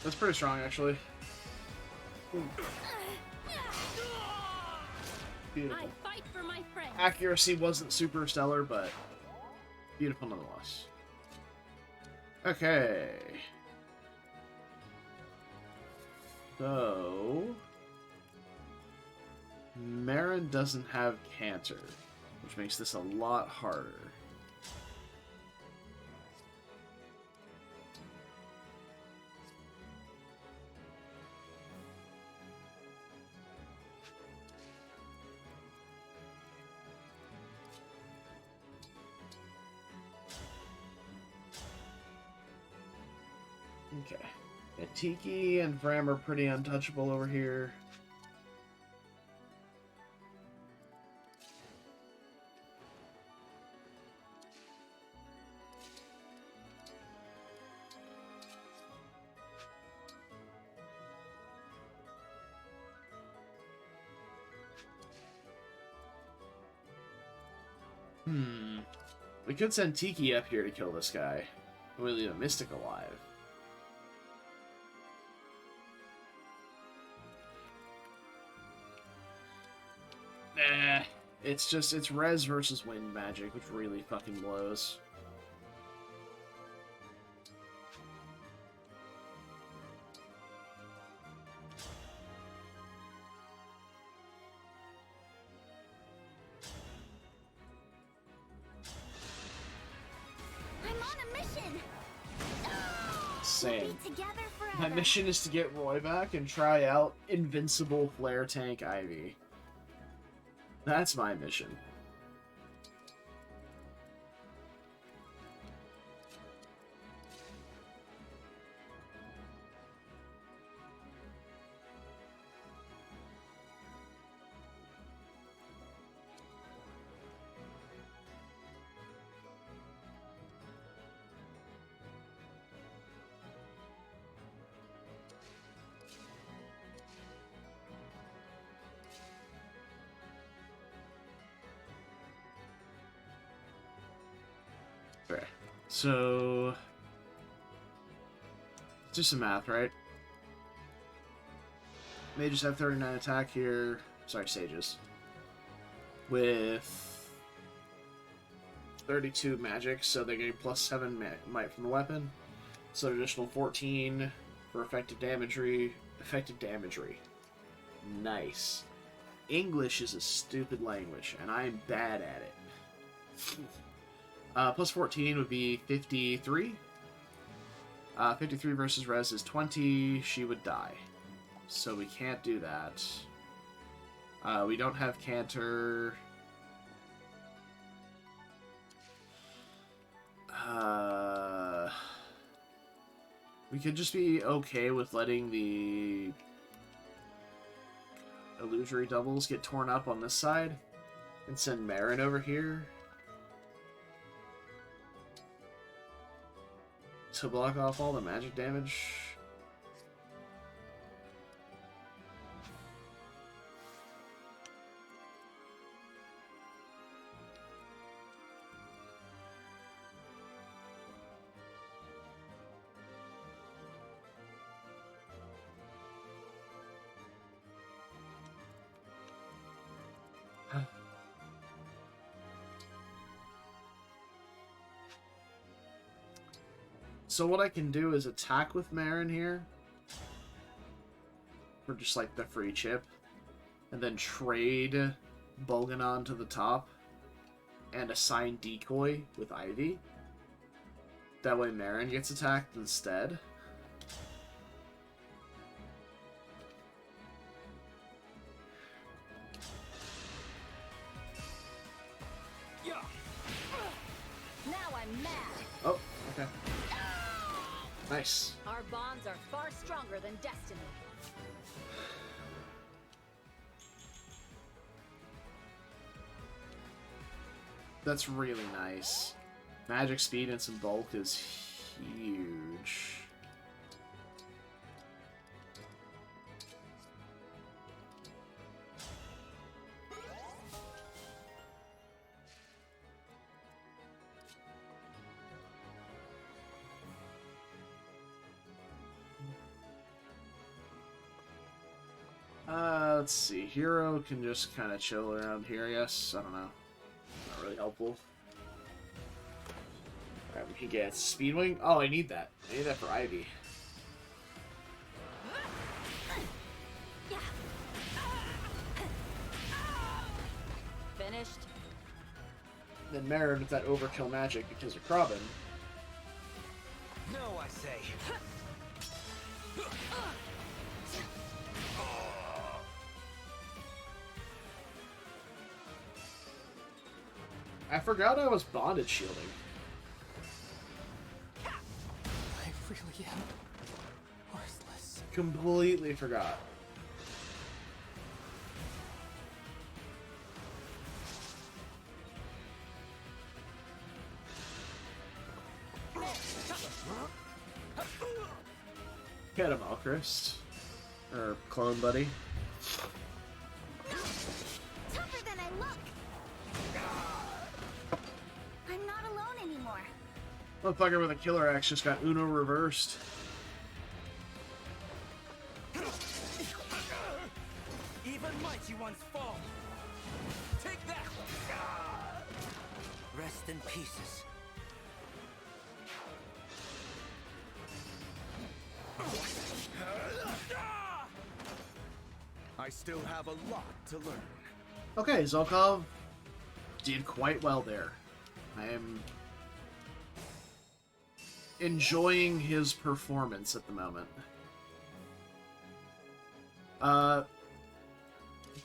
[SPEAKER 1] That's pretty strong, actually. Beautiful.
[SPEAKER 5] I fight for my friends.
[SPEAKER 1] Accuracy wasn't super stellar, but beautiful nonetheless. Okay. So... Marin doesn't have Canter, which makes this a lot harder. Okay. Yeah, Tiki and Vram are pretty untouchable over here. We could send Tiki up here to kill this guy. And we leave a Mystic alive. Nah. It's res versus wind magic, which really fucking blows.
[SPEAKER 2] I'm on a mission.
[SPEAKER 1] Same.
[SPEAKER 2] We'll be together forever.
[SPEAKER 1] My mission is to get Roy back and try out Invincible Flare Tank Ivy. That's my mission. Okay, so let's do some math, right? Mages have 39 attack here. Sorry, sages. With 32 magic, so they're getting plus 7 might from the weapon. So an additional 14 for effective damagery. Effective damagery. Nice. English is a stupid language, and I am bad at it. Plus 14 would be 53. 53 versus res is 20. She would die. So we can't do that. We don't have Canter. We could just be okay with letting the illusory doubles get torn up on this side and send Marin over here to block off all the magic damage. So what I can do is attack with Marin here for just like the free chip, and then trade Bolganon to the top and assign Decoy with Ivy. That way Marin gets attacked instead.
[SPEAKER 5] Now I'm mad.
[SPEAKER 1] Oh, okay. Nice.
[SPEAKER 5] Our bonds are far stronger than destiny.
[SPEAKER 1] That's really nice. Magic speed and some bulk is huge. Let's see. Hero can just kind of chill around here, I guess. I don't know. Not really helpful. Alright, he gets Speedwing. Oh, I need that. I need that for Ivy.
[SPEAKER 5] Finished.
[SPEAKER 1] Then Marin with that overkill magic because of Kraben.
[SPEAKER 3] No, I say.
[SPEAKER 1] I forgot I was bonded shielding.
[SPEAKER 3] I really am worthless.
[SPEAKER 1] Completely forgot. Get him, Alchrist. Or clone buddy.
[SPEAKER 2] Tougher than I look. I'm not alone anymore.
[SPEAKER 1] Motherfucker with a killer axe just got Uno reversed.
[SPEAKER 3] Even mighty ones fall. Take that. Rest in pieces. I still have a lot to learn.
[SPEAKER 1] Okay, Zolkov did quite well there. I am enjoying his performance at the moment.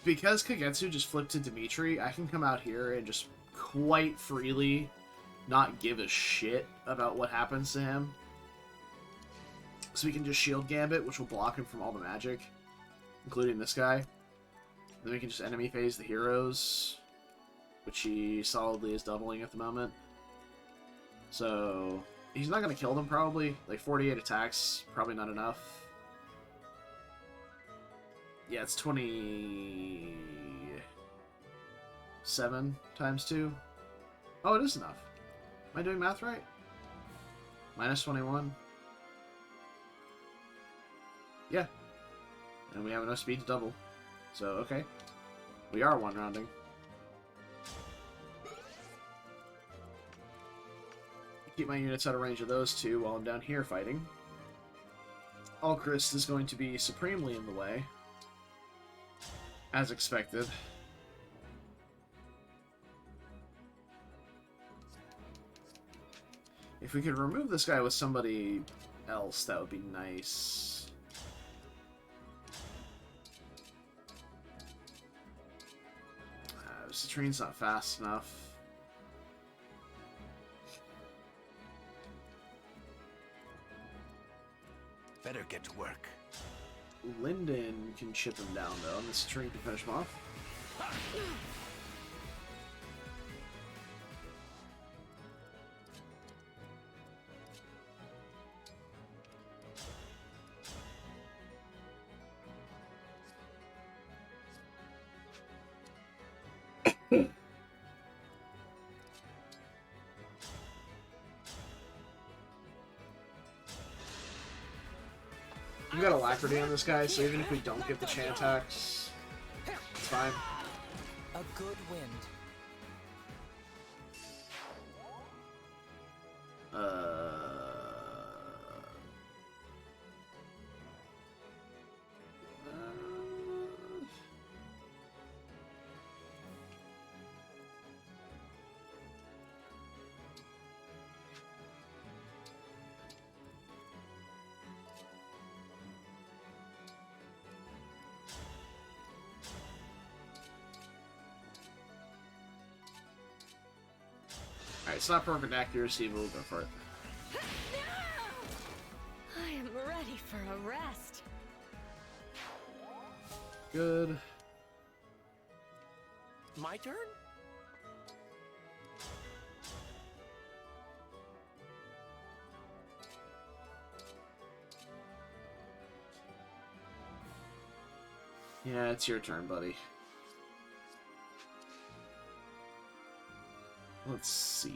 [SPEAKER 1] Because Kagetsu just flipped to Dimitri, I can come out here and just quite freely not give a shit about what happens to him. So we can just shield Gambit, which will block him from all the magic, including this guy. Then we can just enemy phase the heroes, which he solidly is doubling at the moment. So he's not going to kill them probably. Like 48 attacks, probably not enough. Yeah, it's 27 times 2. Oh, it is enough. Am I doing math right? Minus 21. Yeah. And we have enough speed to double. So, okay. We are one rounding. Keep my units out of range of those two while I'm down here fighting. Alchrist is going to be supremely in the way. As expected. If we could remove this guy with somebody else, that would be nice. Citrin's not fast enough.
[SPEAKER 4] Better get to work.
[SPEAKER 1] Linden can chip him down, though, and the Citrine can finish him off. We've got Alacrity on this guy, so even if we don't get the chain attacks, it's fine.
[SPEAKER 3] A good wind. Alright, it's not perfect accuracy, but we'll go for it.
[SPEAKER 5] I am ready for a rest.
[SPEAKER 1] Good.
[SPEAKER 3] My turn?
[SPEAKER 1] Yeah, it's your turn, buddy. Let's see.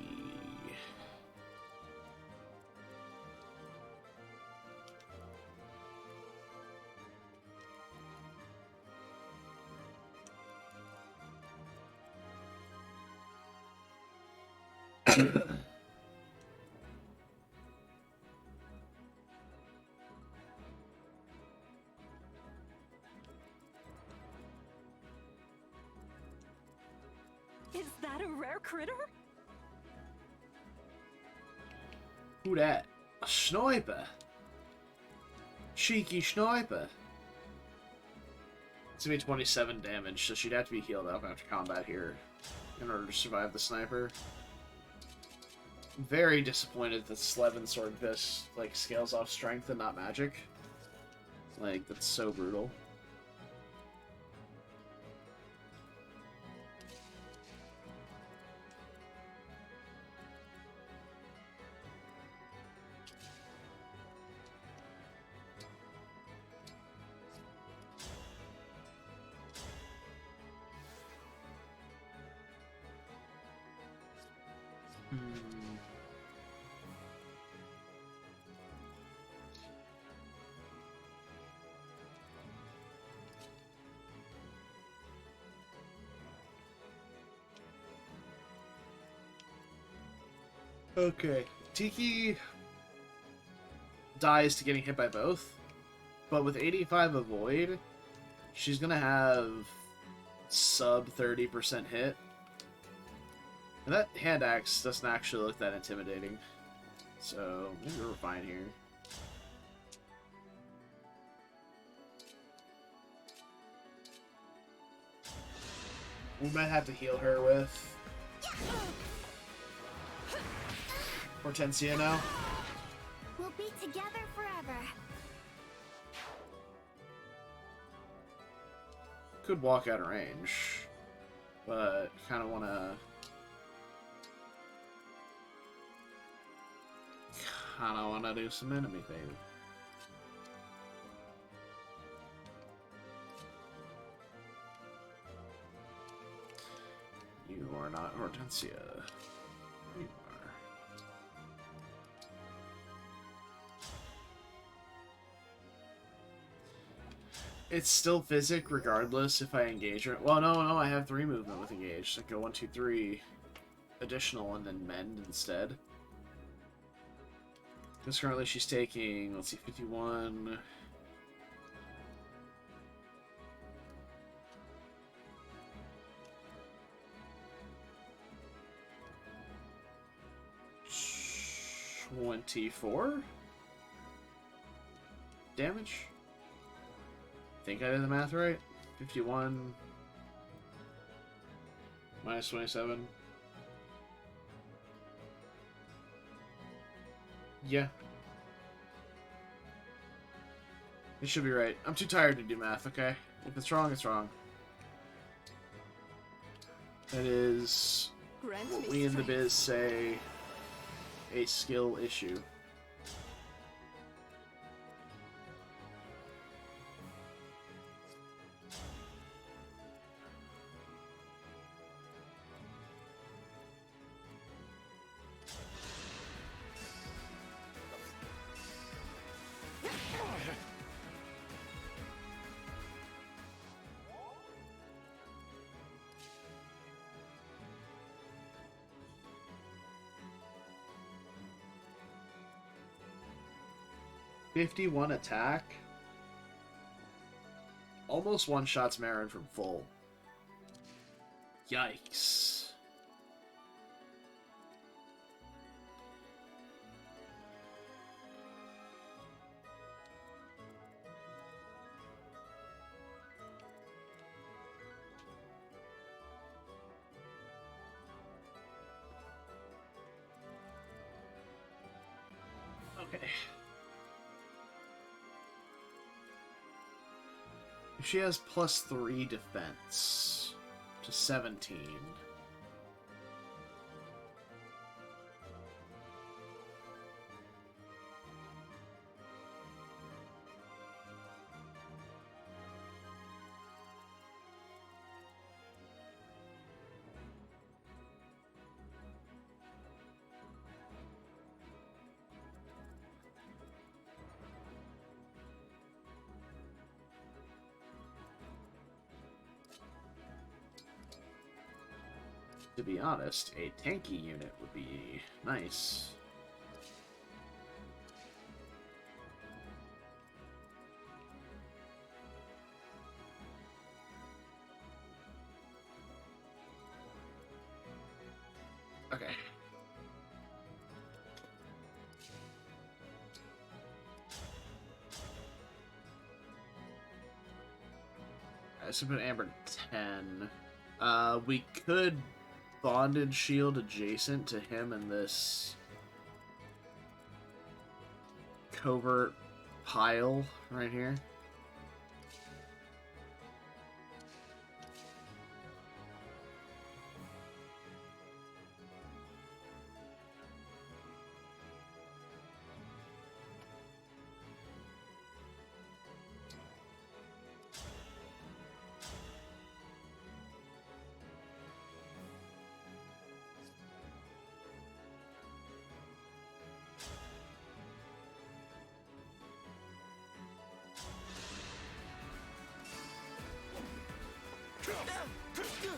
[SPEAKER 5] Is that a rare critter?
[SPEAKER 1] Who that? A sniper. Cheeky sniper. It's gonna be 27 damage, so she'd have to be healed up after combat here in order to survive the sniper. I'm very disappointed that Slevin Sword Fist, like, scales off strength and not magic. Like, that's so brutal. Okay. Tiki dies to getting hit by both, but with 85 avoid, she's gonna have sub 30% hit. And that hand axe doesn't actually look that intimidating, so maybe we're fine here. We might have to heal her with Hortensia now.
[SPEAKER 2] We'll be together forever.
[SPEAKER 1] Could walk out of range, but kind of want to do some enemy thing. You are not Hortensia. You are. It's still physic regardless if I engage her. Well, no, I have 3 movement with engage. So I go 1, 2, 3 additional and then mend instead. Because currently she's taking, let's see, 51. $24 damage. Think I did the math right. 51 minus 27. Yeah. It should be right. I'm too tired to do math, okay? If it's wrong, it's wrong. That is what we in the biz say a skill issue. $51 attack. Almost one-shots Marin from full. Yikes. Okay. She has +3 defense to 17. To be honest, a tanky unit would be nice. Okay. I should put Amber 10. We could bonded shield adjacent to him in this covert pile right here.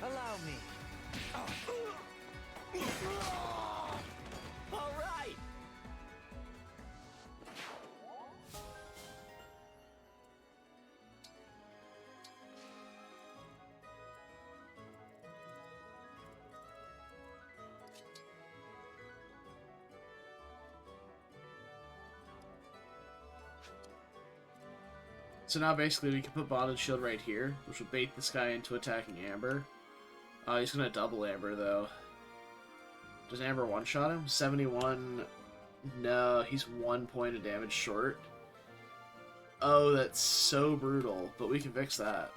[SPEAKER 3] Allow me. All right.
[SPEAKER 1] So now basically we can put bonded shield right here, which will bait this guy into attacking Amber. He's gonna double Amber though. Does Amber one-shot him? 71. No, he's 1 point of damage short. Oh, that's so brutal, but we can fix that.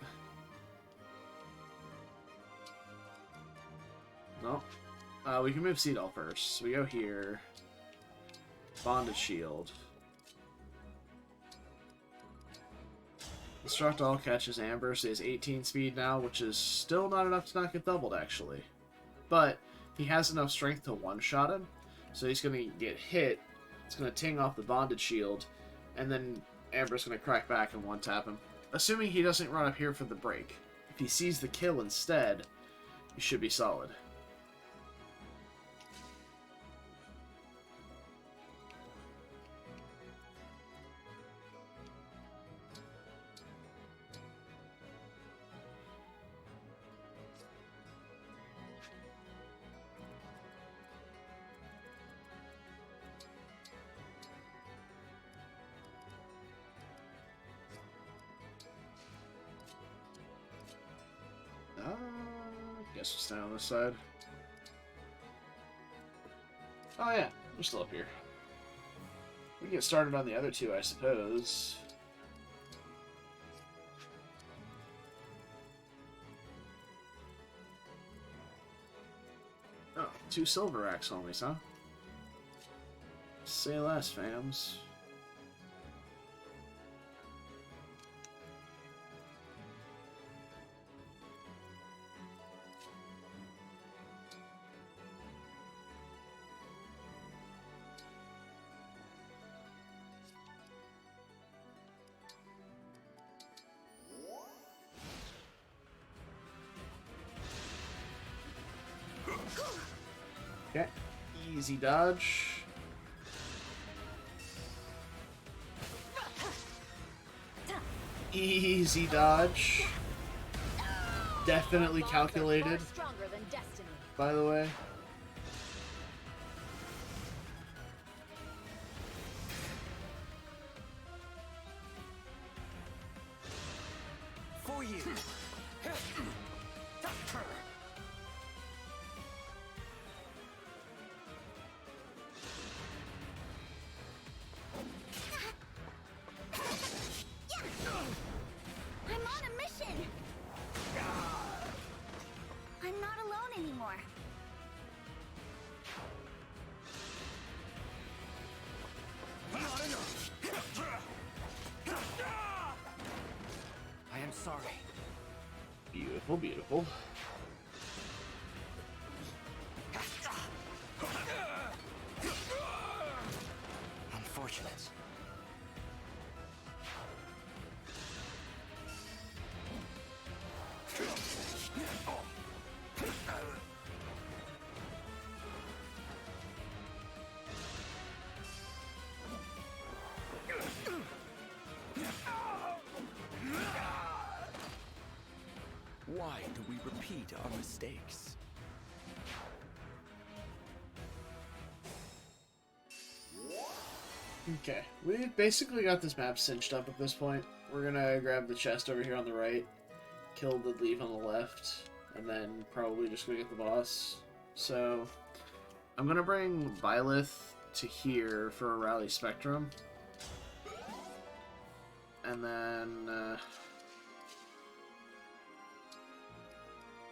[SPEAKER 1] No. We can move Seedall first. So we go here. Bonded shield. Destruct all catches Amber, so he has 18 speed now, which is still not enough to not get doubled, actually. But he has enough strength to one-shot him, so he's going to get hit. It's going to ting off the bonded shield, and then Amber's going to crack back and one-tap him. Assuming he doesn't run up here for the break. If he sees the kill instead, he should be solid. Guess we'll stay on this side. Oh yeah, we're still up here. We can get started on the other two, I suppose. Oh, 2 silver axe homies, huh? Say less, fams. Okay, easy dodge. Easy dodge. Definitely calculated,
[SPEAKER 5] Stronger than destiny.
[SPEAKER 1] by the way.
[SPEAKER 3] For you.
[SPEAKER 2] I'm on a mission! I'm not alone anymore.
[SPEAKER 3] Not enough. I am sorry.
[SPEAKER 1] Beautiful, beautiful.
[SPEAKER 3] Unfortunate. Why do we repeat our mistakes?
[SPEAKER 1] Okay, we basically got this map cinched up at this point. We're gonna grab the chest over here on the right, kill the leaf on the left, and then probably just go get the boss. So, I'm gonna bring Byleth to here for a Rally Spectrum. And then,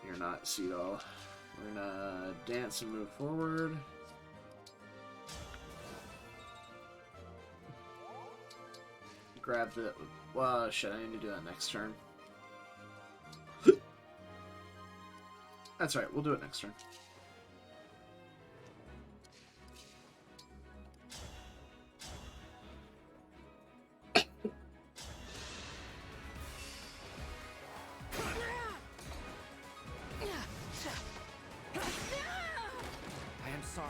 [SPEAKER 1] you're not Seedall. We're gonna dance and move forward. Grab the... Well, shit, I need to do that next turn. That's right, we'll do it next turn.
[SPEAKER 3] I am sorry.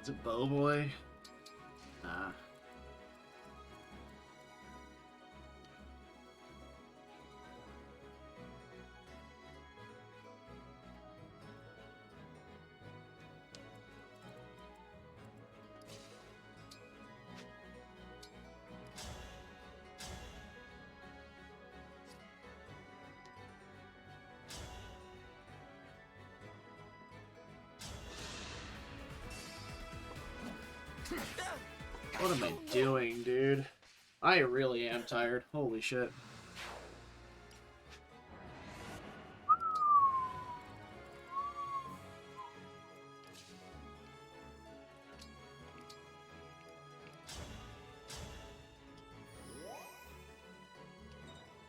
[SPEAKER 1] Is it Bowboy? Nah. What am I doing, dude? I really am tired. Holy shit.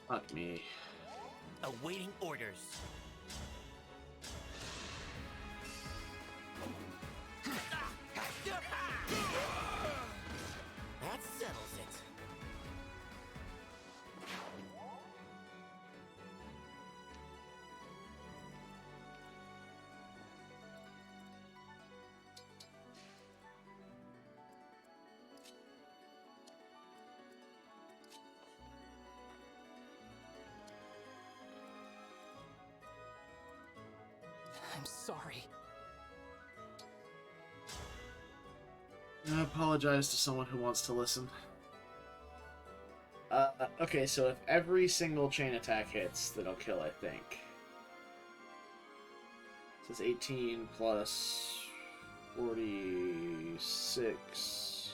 [SPEAKER 1] Fuck me.
[SPEAKER 6] Awaiting orders. That settles it.
[SPEAKER 3] I'm sorry.
[SPEAKER 1] I apologize to someone who wants to listen. Okay, so if every single chain attack hits, then I'll kill, I think. It says 18 plus 46.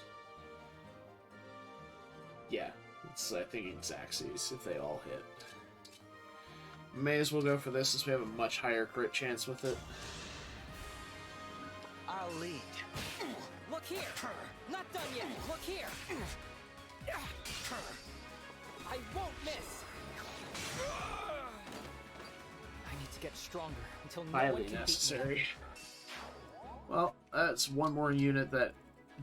[SPEAKER 1] Yeah, it's, I think, exactsies if they all hit. May as well go for this since we have a much higher crit chance with it.
[SPEAKER 3] I'll lead. Look here! Not done yet! Look here! I won't miss! I need to get stronger until no one
[SPEAKER 1] Highly
[SPEAKER 3] can
[SPEAKER 1] necessary.
[SPEAKER 3] beat me.
[SPEAKER 1] Well, that's one more unit that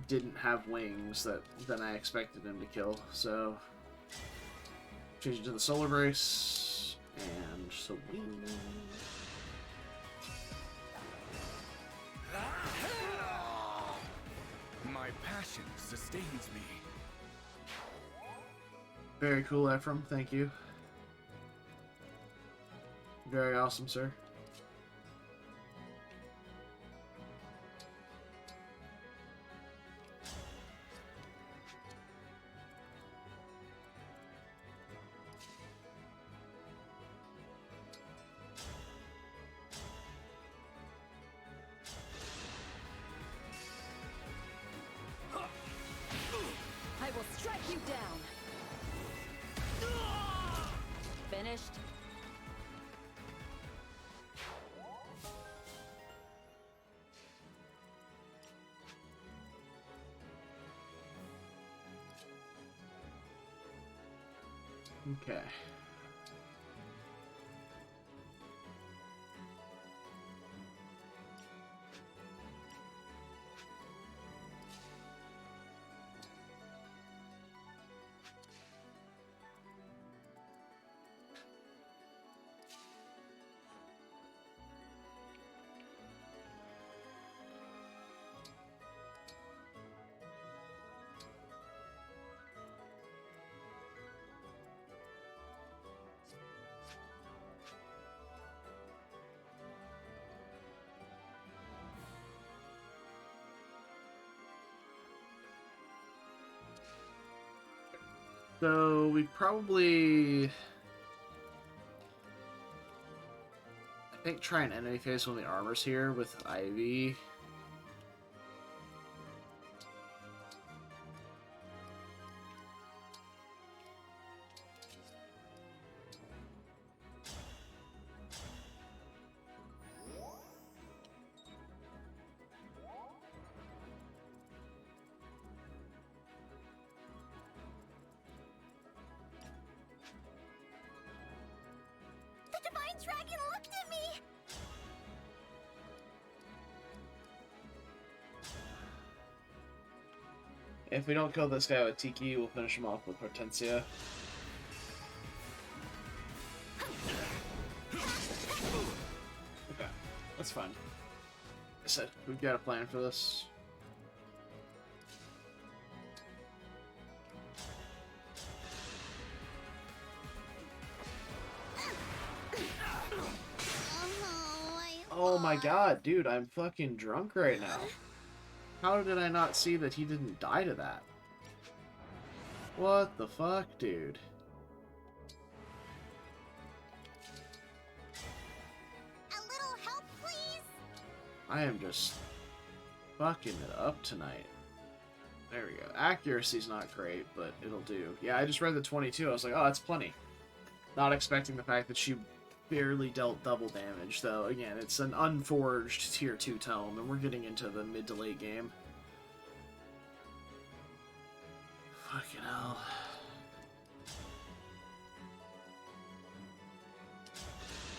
[SPEAKER 1] didn't have wings than I expected him to kill, so... Change it to the solar brace, and so
[SPEAKER 3] My passion sustains me.
[SPEAKER 1] very cool, Ephraim. Thank you. Very awesome, sir.
[SPEAKER 5] I will strike you down. Finished.
[SPEAKER 1] Okay. So we probably, I think, try an enemy phase when the armor's here with Ivy.
[SPEAKER 2] The Divine Dragon looked at me!
[SPEAKER 1] If we don't kill this guy with Tiki, we'll finish him off with Hortensia. Okay, that's fine. Like I said, we've got a plan for this. Oh my god, dude, I'm fucking drunk right now. How did I not see that he didn't die to that? What the fuck, dude?
[SPEAKER 2] A little help, please?
[SPEAKER 1] I am just fucking it up tonight. There we go. Accuracy's not great, but it'll do. Yeah, I just read the 22. I was like, oh, that's plenty. Not expecting the fact that she barely dealt double damage, though. Again, it's an unforged tier 2 tome, and we're getting into the mid to late game. Fucking hell.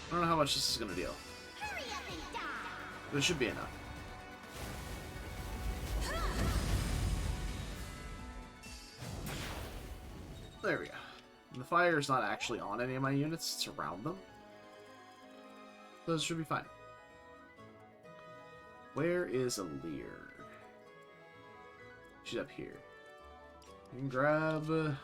[SPEAKER 1] I don't know how much this is gonna deal,
[SPEAKER 2] Hurry up and die!
[SPEAKER 1] but it should be enough. There we go. And the fire is not actually on any of my units, it's around them. Those should be fine. Where is Aleer? She's up here. You can grab... Well,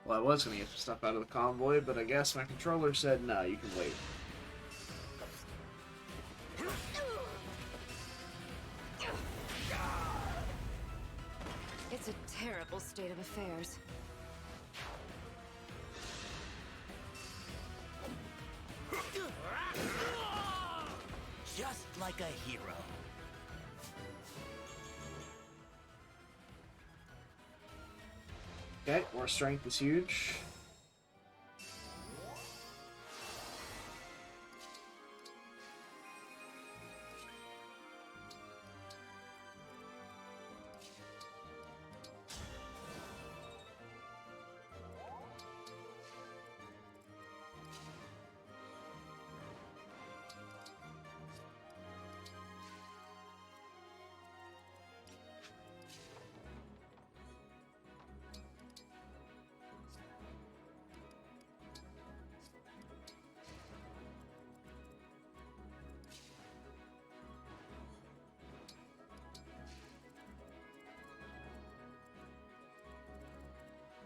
[SPEAKER 1] I was going to get some stuff out of the convoy, but I guess my controller said, no, you can wait.
[SPEAKER 5] It's a terrible state of affairs.
[SPEAKER 6] Just like a hero.
[SPEAKER 1] Okay, more strength is huge.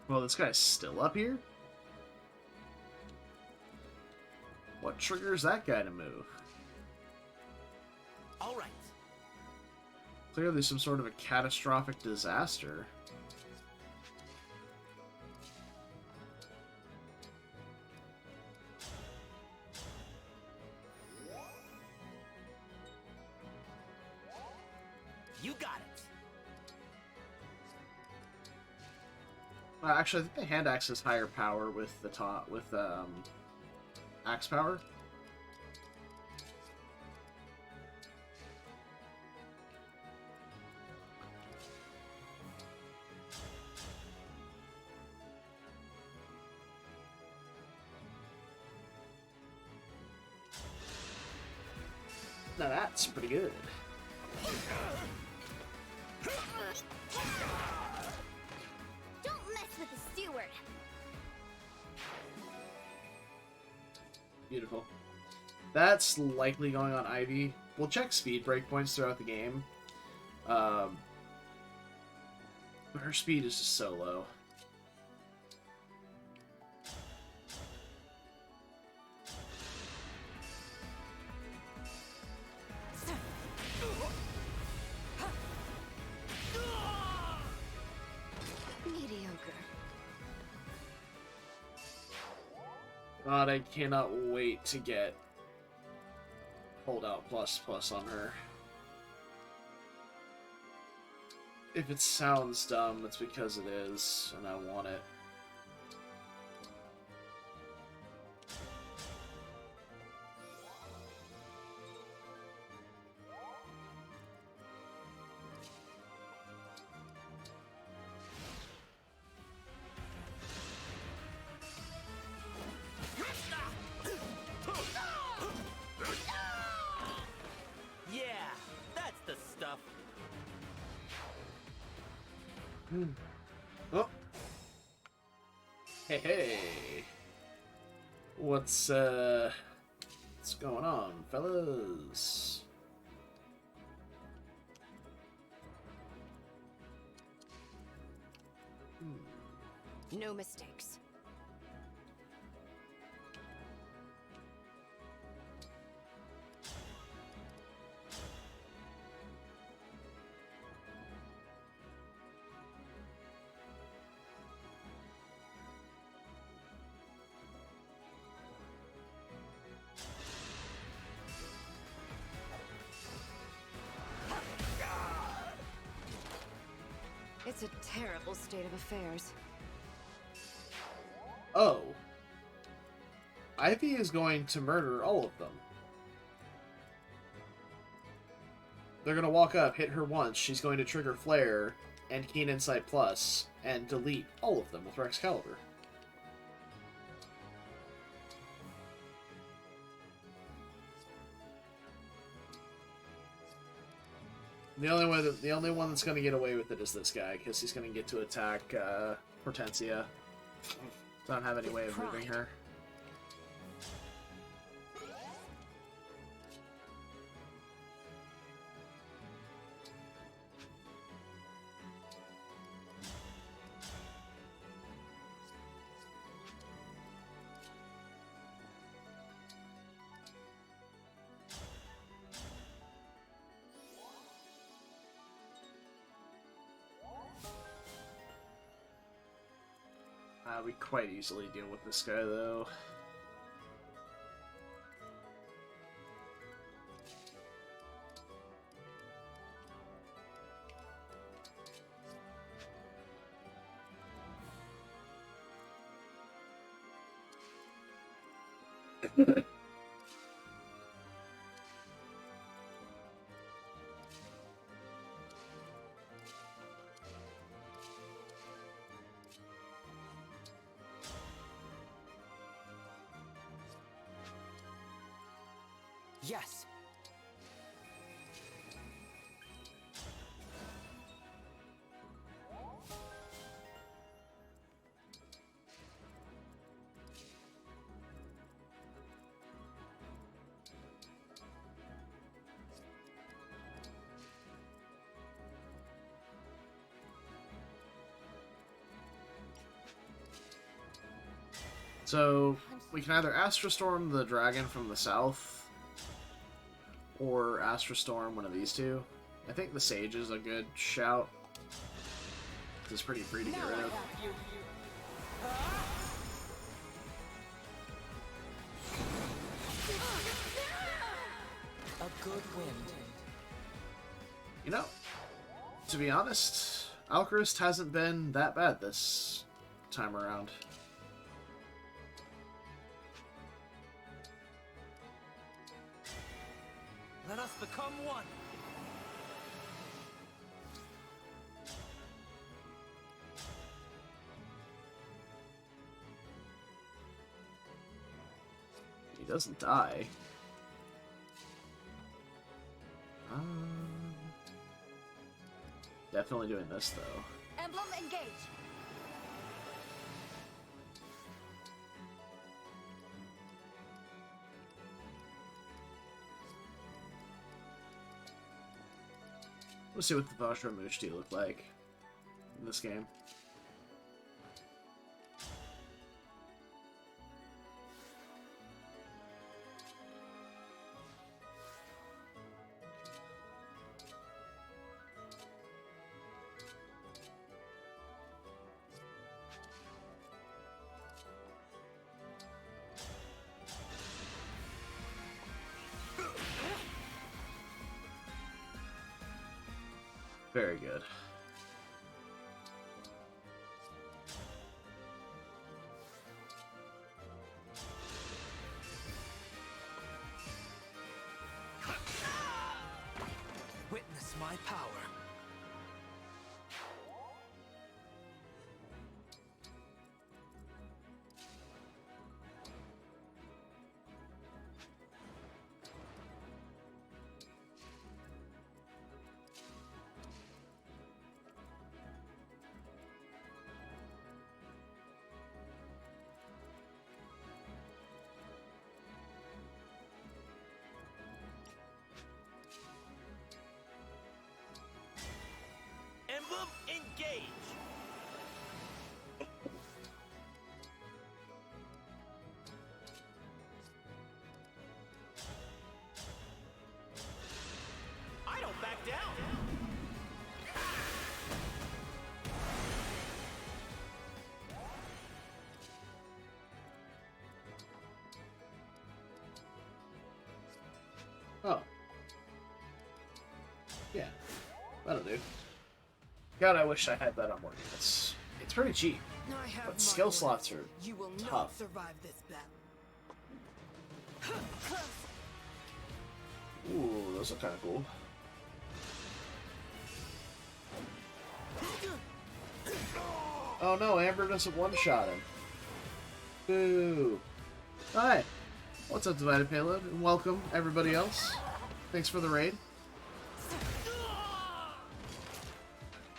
[SPEAKER 1] Well, this guy's still up here? What triggers that guy to move?
[SPEAKER 6] All right.
[SPEAKER 1] Clearly some sort of a catastrophic disaster.
[SPEAKER 6] You got it.
[SPEAKER 1] Actually, I think the hand axe has higher power with the top with axe power. Now that's pretty good.
[SPEAKER 2] Don't mess with the steward!
[SPEAKER 1] Beautiful. That's likely going on Ivy. We'll check speed breakpoints throughout the game. But her speed is just so low. God, I cannot wait to get Holdout Plus Plus on her. If it sounds dumb, it's because it is, and I want it.
[SPEAKER 6] Yeah, that's the stuff.
[SPEAKER 1] Oh. Hey, hey. What's going on, fellas?
[SPEAKER 5] No mistakes. It's a terrible state of affairs.
[SPEAKER 1] Oh. Ivy is going to murder all of them. They're going to walk up, hit her once, she's going to trigger Flare and Keen Insight Plus, and delete all of them with Excalibur. The only one that's going to get away with it is this guy, because he's going to get to attack Hortensia. So I don't have any way of moving her. We quite easily deal with this guy, though.
[SPEAKER 3] Yes.
[SPEAKER 1] So, we can either Astrostorm the dragon from the south, or Astrostorm one of these two. I think the Sage is a good shout. It's pretty free to get rid of.
[SPEAKER 3] A good wind.
[SPEAKER 1] You know, to be honest, Alchrist hasn't been that bad this time around.
[SPEAKER 3] Let us become one.
[SPEAKER 1] He doesn't die. Definitely doing this, though.
[SPEAKER 5] Emblem engage.
[SPEAKER 1] Let's see what the Vajra Mushti look like in this game. Very good.
[SPEAKER 3] Witness my power.
[SPEAKER 6] Emblem, engage! I don't back down!
[SPEAKER 1] Oh. Yeah. That'll do. God, I wish I had that on more units. It's pretty cheap,
[SPEAKER 5] I have
[SPEAKER 1] but
[SPEAKER 5] my
[SPEAKER 1] skill
[SPEAKER 5] orders.
[SPEAKER 1] slots are
[SPEAKER 5] You will not
[SPEAKER 1] tough.
[SPEAKER 5] survive this battle.
[SPEAKER 1] Ooh, those look kind of cool. Oh no, Amber doesn't one-shot him. Boo. Hi. What's up, Divided Payload? And welcome, everybody else. Thanks for the raid.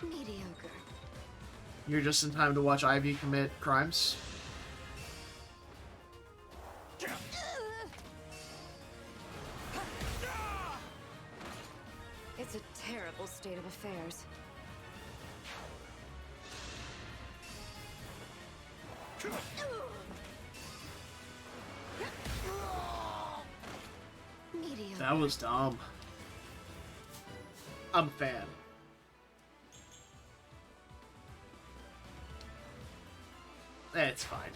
[SPEAKER 5] Mediocre.
[SPEAKER 1] You're just in time to watch Ivy commit crimes.
[SPEAKER 5] It's a terrible state of affairs. Mediocre.
[SPEAKER 1] That was dumb. I'm a fan. It's fine.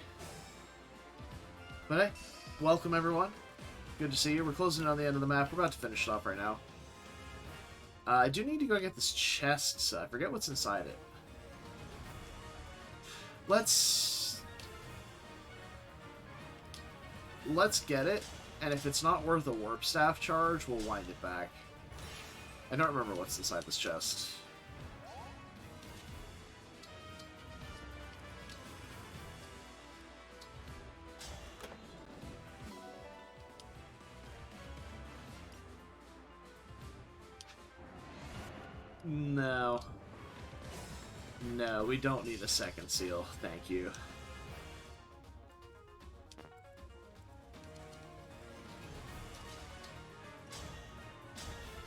[SPEAKER 1] But hey, welcome everyone. Good to see you. We're closing in on the end of the map. We're about to finish it off right now. I do need to go get this chest. I forget what's inside it. Let's get it, and if it's not worth a warp staff charge, we'll wind it back. I don't remember what's inside this chest. No. No, we don't need a second seal. Thank you.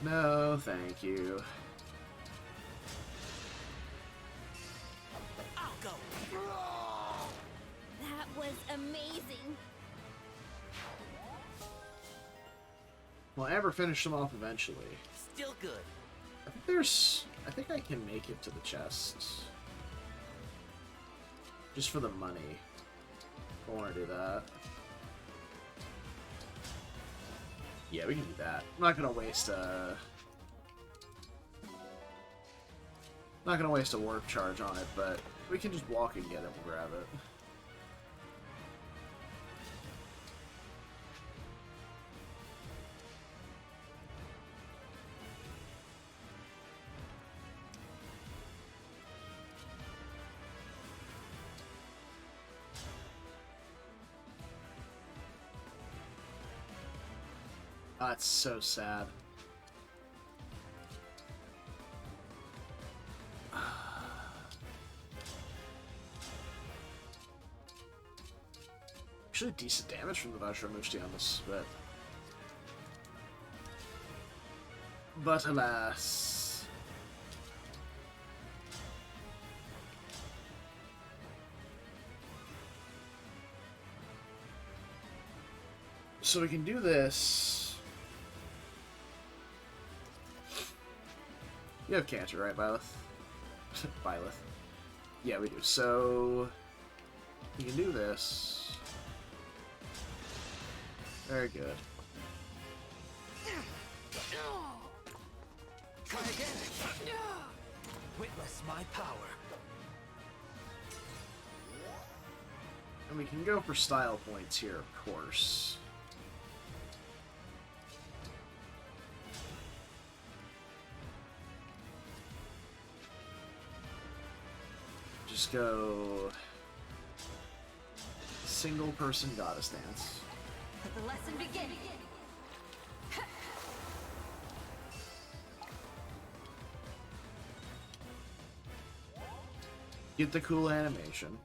[SPEAKER 1] No, thank you.
[SPEAKER 6] I'll go!
[SPEAKER 2] That was amazing.
[SPEAKER 1] Well, Amber finished them off eventually.
[SPEAKER 6] Still good.
[SPEAKER 1] I think I can make it to the chest. Just for the money. I want to do that. Yeah, we can do that. I'm not gonna waste a warp charge on it, but we can just walk and get it and grab it. Ah, it's so sad. Actually, decent damage from the Vajramushti on this bit. But alas. So we can do this. You have cancer, right, Byleth? Byleth. Yeah, we do. So we can do this. Very good.
[SPEAKER 3] Try again. Witness my power.
[SPEAKER 1] And we can go for style points here, of course. Just go single person goddess dance.
[SPEAKER 5] Let the lesson begin.
[SPEAKER 1] Get the cool animation.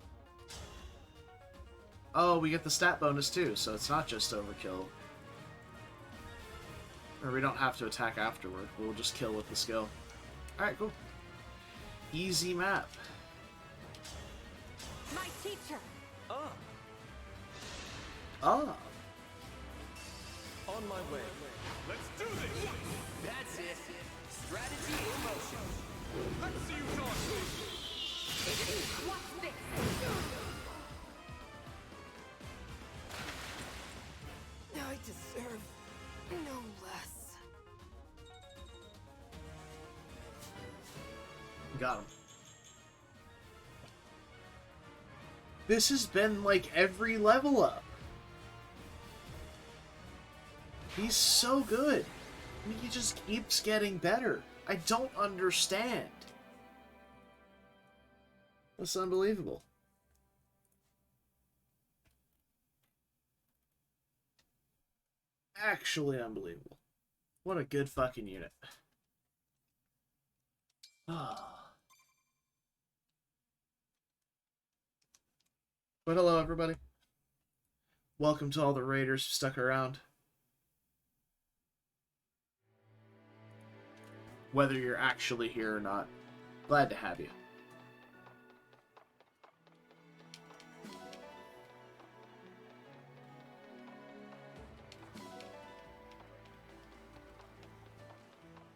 [SPEAKER 1] Oh, we get the stat bonus too, so it's not just overkill. Or we don't have to attack afterward. We'll just kill with the skill. Alright, cool. Easy map.
[SPEAKER 5] My teacher.
[SPEAKER 3] Ah,
[SPEAKER 1] Ah.
[SPEAKER 3] on my way. Let's do this! That's it. Strategy in motion. Let's see you talk.
[SPEAKER 5] What's this? I deserve no less.
[SPEAKER 1] Got him. This has been like every level up. He's so good. I mean, he just keeps getting better. I don't understand. That's unbelievable. Actually unbelievable. What a good fucking unit. Ah. But hello, everybody. Welcome to all the raiders who stuck around. Whether you're actually here or not, glad to have you.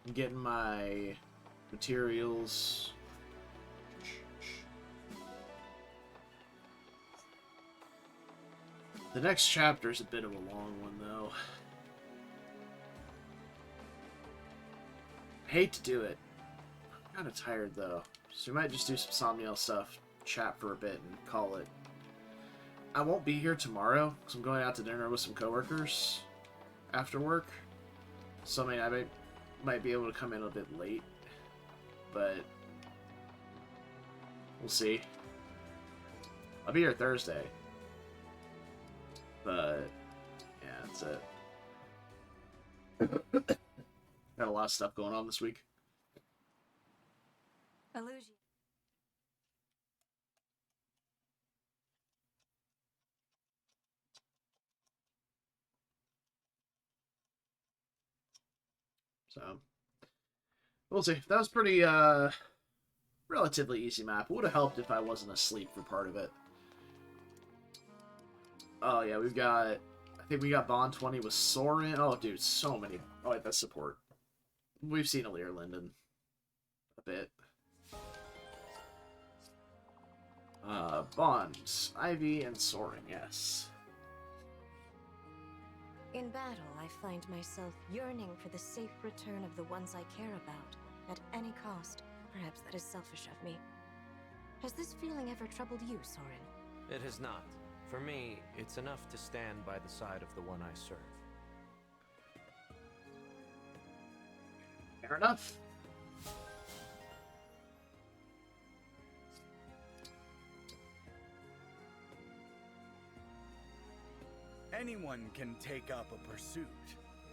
[SPEAKER 1] I'm getting my materials. The next chapter is a bit of a long one, though. I hate to do it. I'm kind of tired, though. So we might just do some Somniel stuff, chat for a bit, and call it. I won't be here tomorrow, because I'm going out to dinner with some coworkers after work. So I mean, I might be able to come in a bit late, but we'll see. I'll be here Thursday. But, yeah, that's it. Got a lot of stuff going on this week.
[SPEAKER 5] Illusion.
[SPEAKER 1] So, we'll see. That was pretty, relatively easy map. It would have helped if I wasn't asleep for part of it. Oh, yeah, we've got... I think we got Bond 20 with Soren. Oh, dude, so many... Oh, wait, that's support. We've seen Alir Linden a bit. Bond, Ivy, and Soren, yes.
[SPEAKER 5] In battle, I find myself yearning for the safe return of the ones I care about, at any cost. Perhaps that is selfish of me. Has this feeling ever troubled you, Soren?
[SPEAKER 6] It has not. For me, it's enough to stand by the side of the one I serve.
[SPEAKER 1] Fair enough.
[SPEAKER 7] Anyone can take up a pursuit.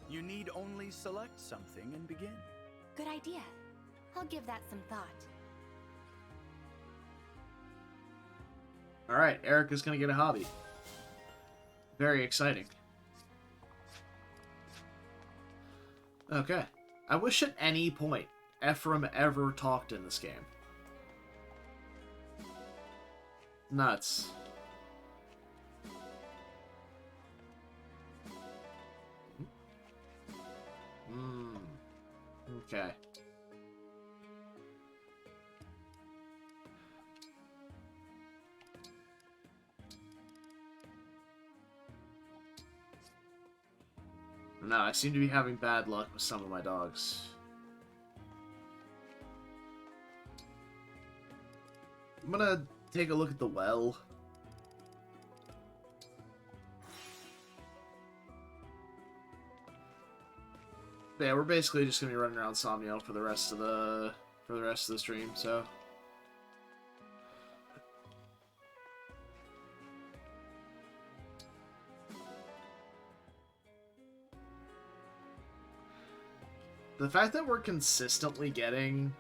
[SPEAKER 7] You need only select something and begin.
[SPEAKER 2] Good idea. I'll give that some thought.
[SPEAKER 1] Alright, Erica's gonna get a hobby. Very exciting. Okay. I wish at any point Ephraim ever talked in this game. Nuts. Okay. No, I seem to be having bad luck with some of my dogs. I'm gonna take a look at the well. But yeah, we're basically just gonna be running around Somniel for the rest of the stream, so. The fact that we're consistently getting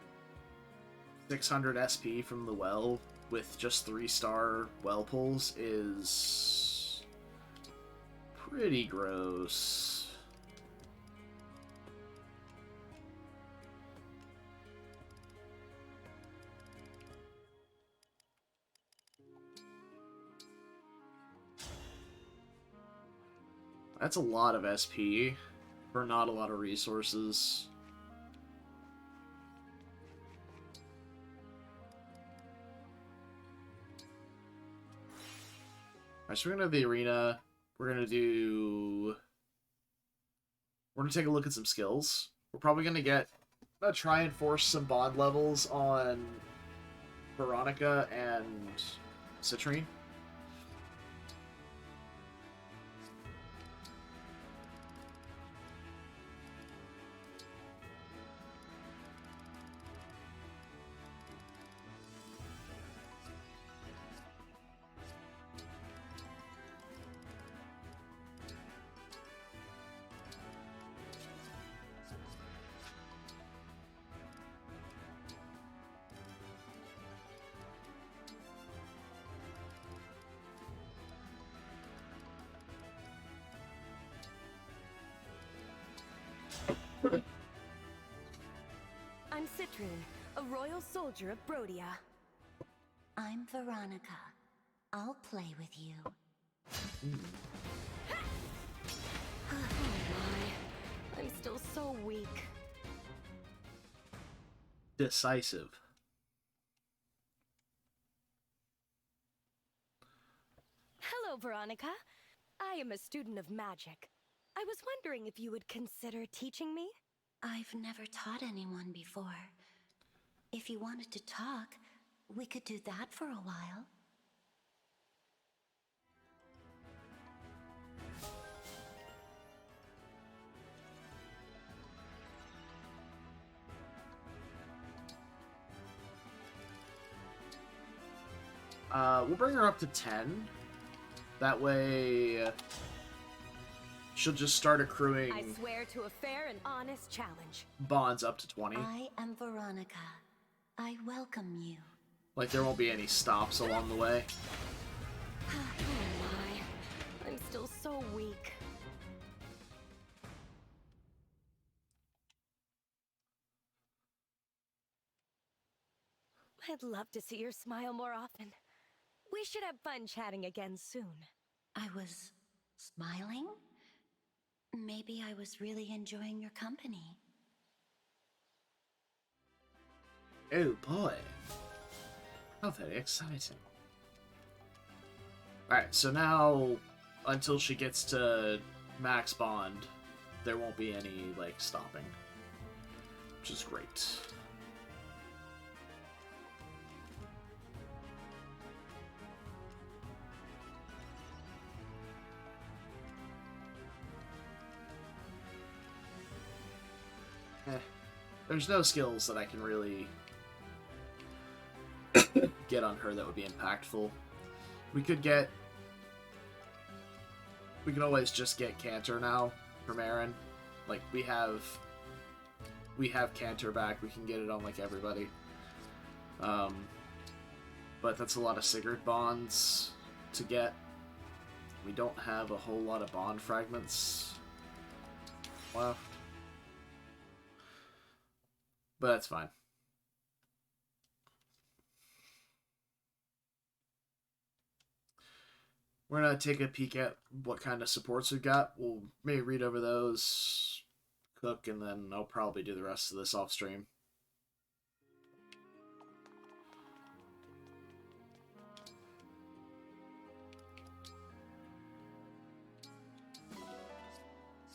[SPEAKER 1] 600 SP from the well with just 3-star well pulls is pretty gross. That's a lot of SP for not a lot of resources. Alright, so we're gonna have the arena. We're gonna take a look at some skills. We're probably gonna try and force some bond levels on Veronica and Citrine.
[SPEAKER 8] I'm Citrine, a royal soldier of Brodia.
[SPEAKER 2] I'm Veronica. I'll play with you.
[SPEAKER 8] Oh my, I'm still so weak.
[SPEAKER 1] Decisive.
[SPEAKER 8] Hello, Veronica. I am a student of magic. I was wondering if you would consider teaching me?
[SPEAKER 2] I've never taught anyone before. If you wanted to talk, we could do that for a while.
[SPEAKER 1] We'll bring her up to 10. That way, she'll just start accruing
[SPEAKER 8] I swear to a fair and honest challenge.
[SPEAKER 1] bonds up to 20.
[SPEAKER 2] I am Veronica. I welcome you.
[SPEAKER 1] Like, there won't be any stops along the way.
[SPEAKER 8] Oh my, I'm still so weak. I'd love to see your smile more often. We should have fun chatting again soon.
[SPEAKER 2] I was smiling? Maybe I was really enjoying your company.
[SPEAKER 1] Oh boy. How very exciting. Alright, so now, until she gets to max bond, there won't be any, like, stopping. Which is great. There's no skills that I can really get on her that would be impactful. We could always just get Cantor now from Aaron. Like, we have Cantor back, we can get it on, like, everybody. But that's a lot of Sigurd bonds to get. We don't have a whole lot of bond fragments left. But that's fine. We're going to take a peek at what kind of supports we've got. We'll maybe read over those, cook, and then I'll probably do the rest of this off stream.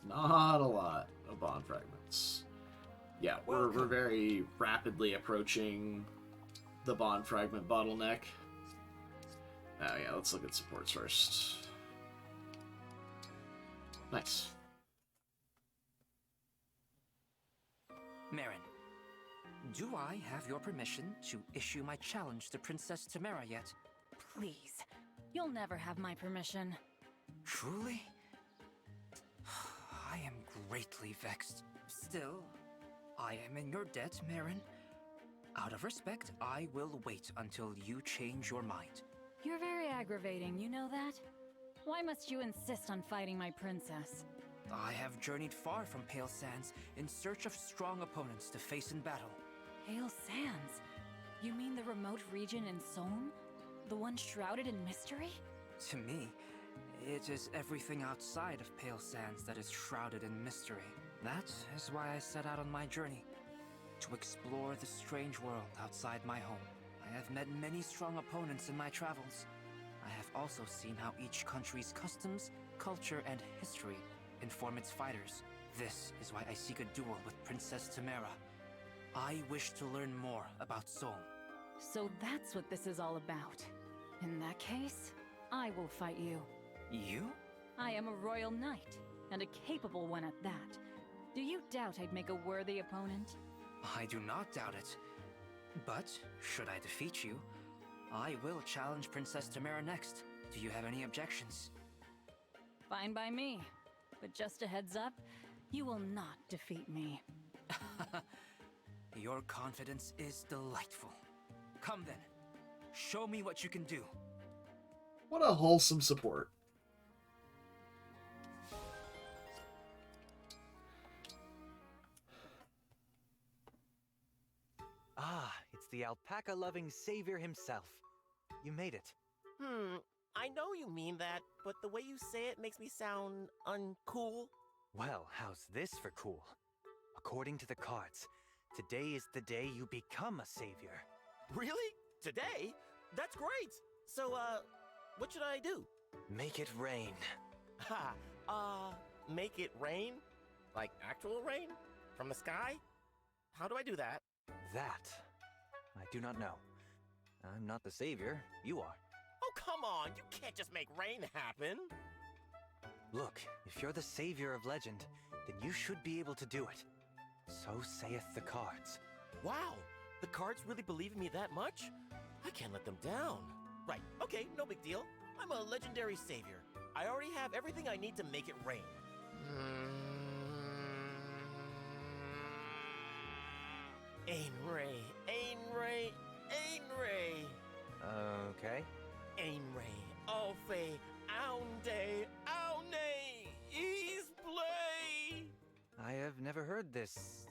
[SPEAKER 1] Not a lot of bond fragments. Yeah, we're very rapidly approaching the bond fragment bottleneck. Oh yeah, let's look at supports first. Nice.
[SPEAKER 9] Marin, do I have your permission to issue my challenge to Princess Tamara yet?
[SPEAKER 10] Please. You'll never have my permission.
[SPEAKER 9] Truly? I am greatly vexed. Still, I am in your debt, Marin. Out of respect, I will wait until you change your mind.
[SPEAKER 10] You're very aggravating, you know that? Why must you insist on fighting my princess?
[SPEAKER 9] I have journeyed far from Pale Sands in search of strong opponents to face in battle.
[SPEAKER 10] Pale Sands? You mean the remote region in Somme? The one shrouded in mystery?
[SPEAKER 9] To me, it is everything outside of Pale Sands that is shrouded in mystery. That is why I set out on my journey, to explore the strange world outside my home. I have met many strong opponents in my travels. I have also seen how each country's customs, culture, and history inform its fighters. This is why I seek a duel with Princess Tamara. I wish to learn more about Somme.
[SPEAKER 10] So that's what this is all about. In that case, I will fight you.
[SPEAKER 9] You?
[SPEAKER 10] I am a royal knight, and a capable one at that. Do you doubt I'd make a worthy opponent?
[SPEAKER 9] I do not doubt it. But, should I defeat you, I will challenge Princess Tamara next. Do you have any objections?
[SPEAKER 10] Fine by me. But just a heads up, you will not defeat me.
[SPEAKER 9] Your confidence is delightful. Come then, show me what you can do.
[SPEAKER 1] What a wholesome support.
[SPEAKER 11] Ah, it's the alpaca-loving savior himself. You made it.
[SPEAKER 12] I know you mean that, but the way you say it makes me sound uncool.
[SPEAKER 11] Well, how's this for cool? According to the cards, today is the day you become a savior.
[SPEAKER 12] Really? Today? That's great! So, what should I do?
[SPEAKER 11] Make it rain.
[SPEAKER 12] Make it rain? Like actual rain? From the sky? How do I do that?
[SPEAKER 11] That, I do not know. I'm not the savior, you are.
[SPEAKER 12] Oh, come on! You can't just make rain happen!
[SPEAKER 11] Look, if you're the savior of legend, then you should be able to do it. So saith the cards.
[SPEAKER 12] Wow! The cards really believe in me that much? I can't let them down. Right, okay, no big deal. I'm a legendary savior. I already have everything I need to make it rain. Ain Ray, Ain Ray, Ain Ray.
[SPEAKER 11] Okay.
[SPEAKER 12] Ain Ray, Alfe, Aunde, Aune, Ease Play.
[SPEAKER 11] I have never heard this,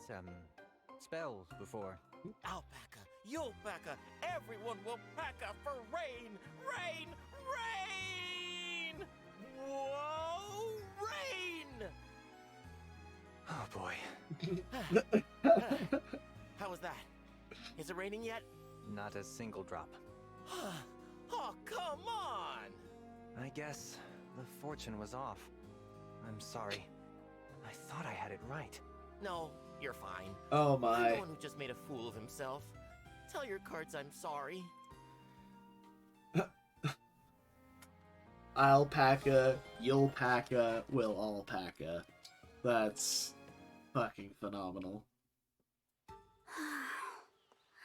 [SPEAKER 11] spell before.
[SPEAKER 12] Alpaca, Yopaka, everyone will paca for rain, rain, rain! Whoa, rain!
[SPEAKER 11] Oh boy.
[SPEAKER 12] How was that? Is it raining yet?
[SPEAKER 11] Not a single drop.
[SPEAKER 12] Oh, come on!
[SPEAKER 11] I guess the fortune was off. I'm sorry. I thought I had it right.
[SPEAKER 12] No, you're fine.
[SPEAKER 1] Oh my.
[SPEAKER 12] I'm the one who just made a fool of himself. Tell your cards I'm sorry.
[SPEAKER 1] Alpaca, you'll paca, we'll all paca. That's fucking phenomenal.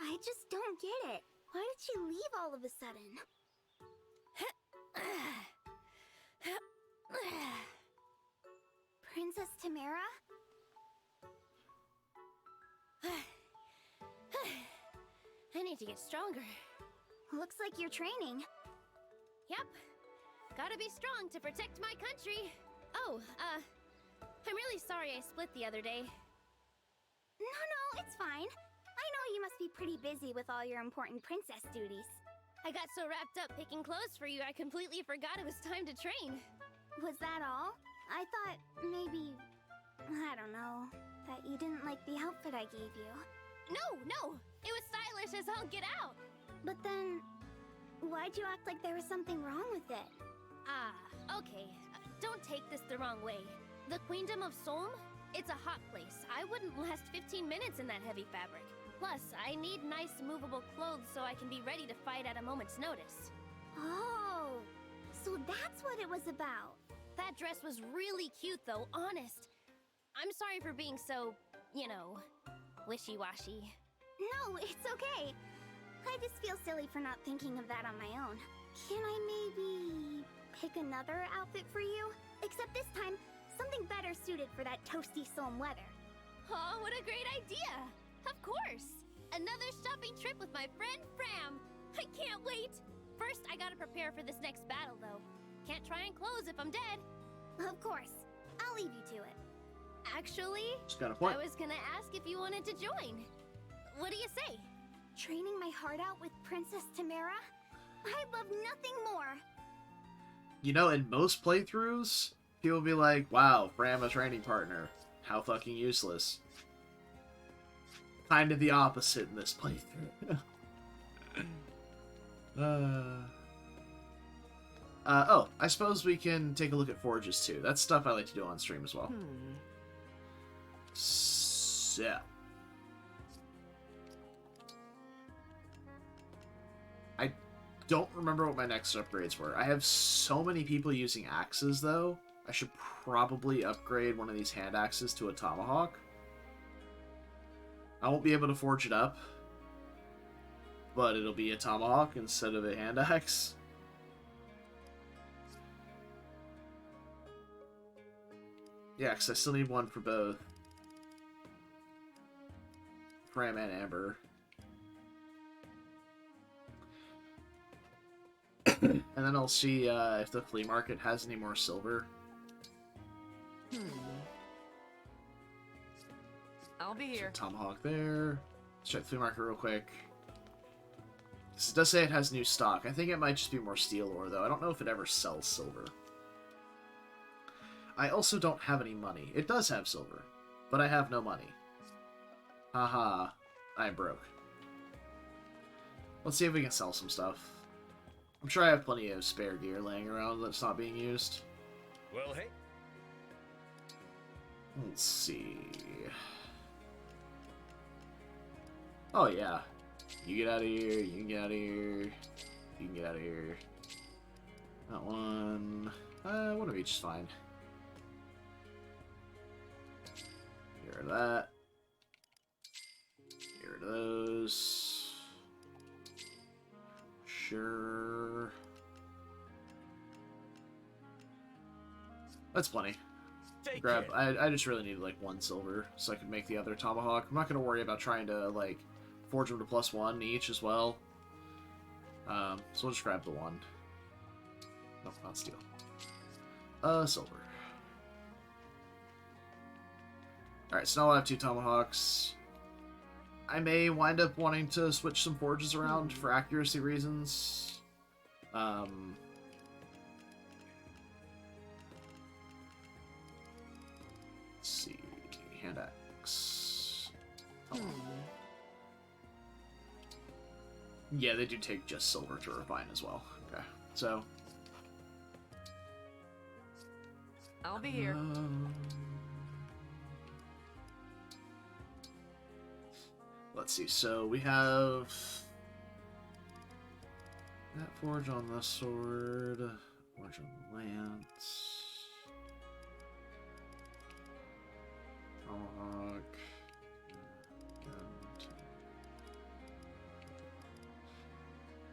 [SPEAKER 2] I just don't get it. Why did she leave all of a sudden? Princess Tamara?
[SPEAKER 13] I need to get stronger.
[SPEAKER 2] Looks like you're training.
[SPEAKER 13] Yep. Gotta be strong to protect my country. Oh, I'm really sorry I split the other day.
[SPEAKER 2] No, it's fine. I know you must be pretty busy with all your important princess duties.
[SPEAKER 13] I got so wrapped up picking clothes for you, I completely forgot it was time to train.
[SPEAKER 2] Was that all? I thought maybe, I don't know, that you didn't like the outfit I gave you.
[SPEAKER 13] No! It was stylish as all get out!
[SPEAKER 2] But then, why'd you act like there was something wrong with it?
[SPEAKER 13] Okay. Don't take this the wrong way. The Queendom of Somme? It's a hot place. I wouldn't last 15 minutes in that heavy fabric. Plus, I need nice movable clothes so I can be ready to fight at a moment's notice.
[SPEAKER 2] Oh, so that's what it was about.
[SPEAKER 13] That dress was really cute though, honest. I'm sorry for being so, you know, wishy-washy.
[SPEAKER 2] No, it's okay. I just feel silly for not thinking of that on my own. Can I maybe pick another outfit for you? Except this time, something better suited for that toasty Somme weather.
[SPEAKER 13] Oh, what a great idea! Of course! Another shopping trip with my friend Fram! I can't wait! First, I gotta prepare for this next battle, though. Can't try on clothes if I'm dead.
[SPEAKER 2] Of course. I'll leave you to it.
[SPEAKER 13] Actually,
[SPEAKER 1] Just got a point.
[SPEAKER 13] I was gonna ask if you wanted to join. What do you say?
[SPEAKER 2] Training my heart out with Princess Tamara? I'd love nothing more.
[SPEAKER 1] You know, in most playthroughs, people be like, wow, Fram a training partner. How fucking useless. Kind of the opposite in this playthrough. Oh, I suppose we can take a look at forges too. That's stuff I like to do on stream as well. So. I don't remember what my next upgrades were. I have so many people using axes, though. I should probably upgrade one of these hand axes to a tomahawk. I won't be able to forge it up, but it'll be a tomahawk instead of a hand axe. Yeah, because I still need one for both Fram and Amber. And then I'll see if the flea market has any more silver.
[SPEAKER 14] I'll be here.
[SPEAKER 1] So, tomahawk there. Let's check the flea market real quick. It does say it has new stock. I think it might just be more steel ore, though. I don't know if it ever sells silver. I also don't have any money. It does have silver, but I have no money. Haha, I'm broke. Let's see if we can sell some stuff. I'm sure I have plenty of spare gear laying around that's not being used.
[SPEAKER 3] Well, hey.
[SPEAKER 1] Let's see. Oh, yeah. You get out of here, you can get out of here, you can get out of here. That one. One of each is fine. Get rid of that. Get rid of those. Sure. That's plenty. Grab. I just really need like one silver so I can make the other tomahawk. I'm not gonna worry about trying to like forge them to +1 each as well. So we'll just grab the one. Nope, not steel. Silver. Alright, so now I'll have 2 tomahawks. I may wind up wanting to switch some forges around for accuracy reasons. Let's see. Hand axe. Oh. Yeah, they do take just silver to refine as well. Okay, so.
[SPEAKER 14] I'll be here.
[SPEAKER 1] Let's see, so we have that forge on the sword, forge on the lance, tomahawk, and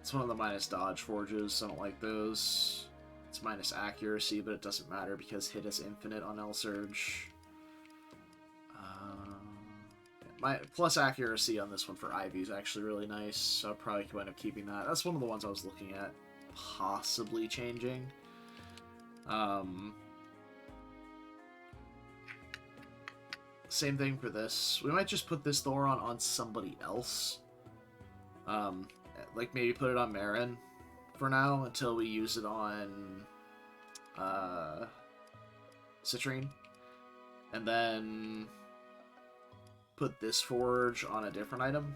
[SPEAKER 1] it's one of the minus dodge forges, so I don't like those. It's minus accuracy, but it doesn't matter because hit is infinite on L-Surge. My plus accuracy on this one for Ivy is actually really nice, so I'll probably wind up keeping that. That's one of the ones I was looking at possibly changing. Same thing for this. We might just put this Thoron on somebody else. Like maybe put it on Marin for now until we use it on Citrine. And then put this forge on a different item.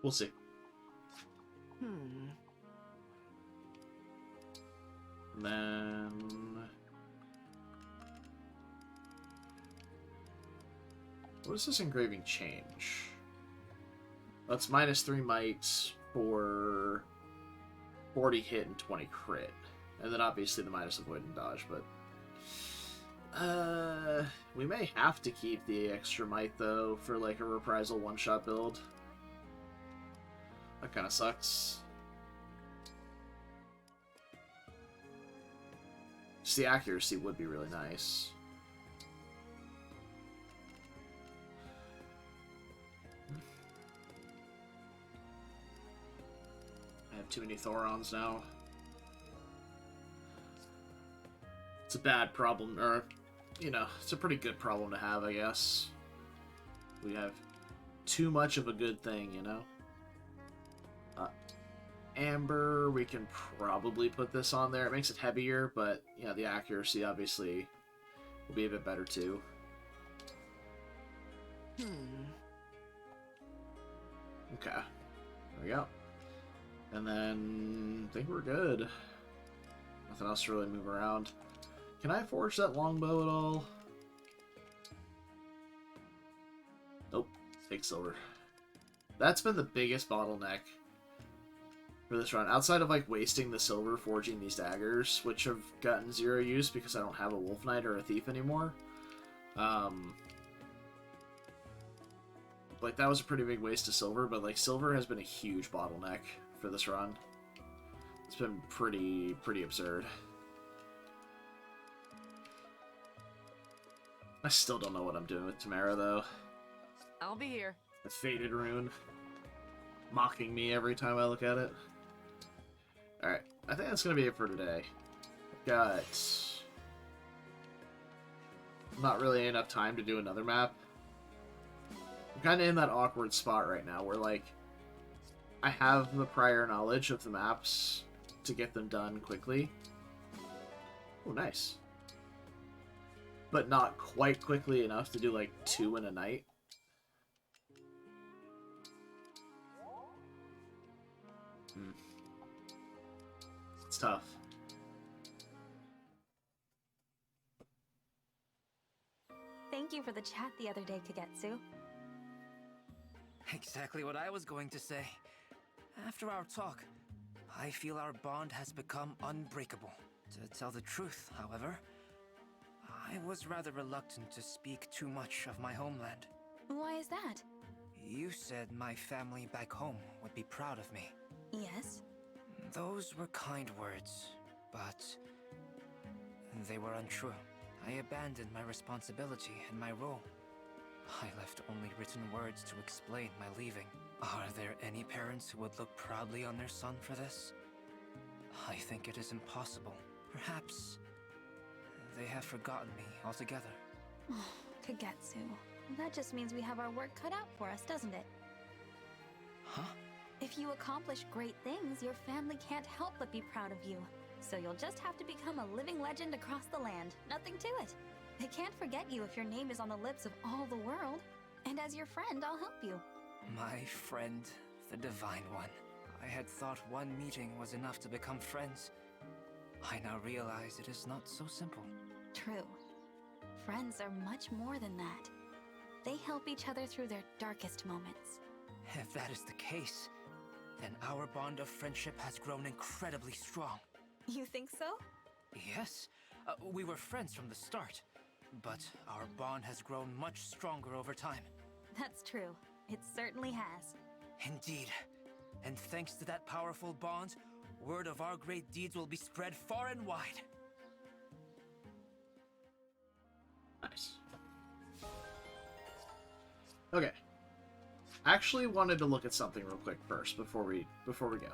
[SPEAKER 1] We'll see. And then... what does this engraving change? That's -3 might for 40 hit and 20 crit. And then obviously the minus avoid and dodge, but... we may have to keep the extra might, though, for, like, a reprisal one-shot build. That kind of sucks. Just the accuracy would be really nice. I have too many Thorons now. It's a bad problem, or, you know, it's a pretty good problem to have, I guess. We have too much of a good thing, you know? Amber, we can probably put this on there. It makes it heavier, but, you know, the accuracy, obviously, will be a bit better, too. Okay. There we go. And then, I think we're good. Nothing else to really move around. Can I forge that longbow at all? Nope. Take silver. That's been the biggest bottleneck for this run. Outside of, like, wasting the silver forging these daggers, which have gotten 0 use because I don't have a Wolf Knight or a Thief anymore. Like, that was a pretty big waste of silver, but, like, silver has been a huge bottleneck for this run. It's been pretty absurd. I still don't know what I'm doing with Tamara, though.
[SPEAKER 14] I'll be here.
[SPEAKER 1] The Faded Rune. Mocking me every time I look at it. Alright, I think that's going to be it for today. I've got... not really enough time to do another map. I'm kind of in that awkward spot right now where, like, I have the prior knowledge of the maps to get them done quickly. Oh, nice. But not quite quickly enough to do, like, 2 in a night. It's tough.
[SPEAKER 5] Thank you for the chat the other day, Kagetsu.
[SPEAKER 9] Exactly what I was going to say. After our talk, I feel our bond has become unbreakable. To tell the truth, however, I was rather reluctant to speak too much of my homeland.
[SPEAKER 5] Why is that?
[SPEAKER 9] You said my family back home would be proud of me.
[SPEAKER 5] Yes?
[SPEAKER 9] Those were kind words, but they were untrue. I abandoned my responsibility and my role. I left only written words to explain my leaving. Are there any parents who would look proudly on their son for this? I think it is impossible. Perhaps they have forgotten me altogether.
[SPEAKER 5] Kagetsu, that just means we have our work cut out for us, doesn't it?
[SPEAKER 9] Huh?
[SPEAKER 5] If you accomplish great things, your family can't help but be proud of you. So you'll just have to become a living legend across the land. Nothing to it. They can't forget you if your name is on the lips of all the world. And as your friend, I'll help you.
[SPEAKER 9] My friend, the Divine One. I had thought one meeting was enough to become friends. I now realize it is not so simple.
[SPEAKER 5] True. Friends are much more than that. They help each other through their darkest moments.
[SPEAKER 9] If that is the case, then our bond of friendship has grown incredibly strong.
[SPEAKER 5] You think so?
[SPEAKER 9] Yes, we were friends from the start, but our bond has grown much stronger over time.
[SPEAKER 5] That's true. It certainly has.
[SPEAKER 9] Indeed. And thanks to that powerful bond, word of our great deeds will be spread far and wide.
[SPEAKER 1] Nice. Okay. I actually wanted to look at something real quick first before we go.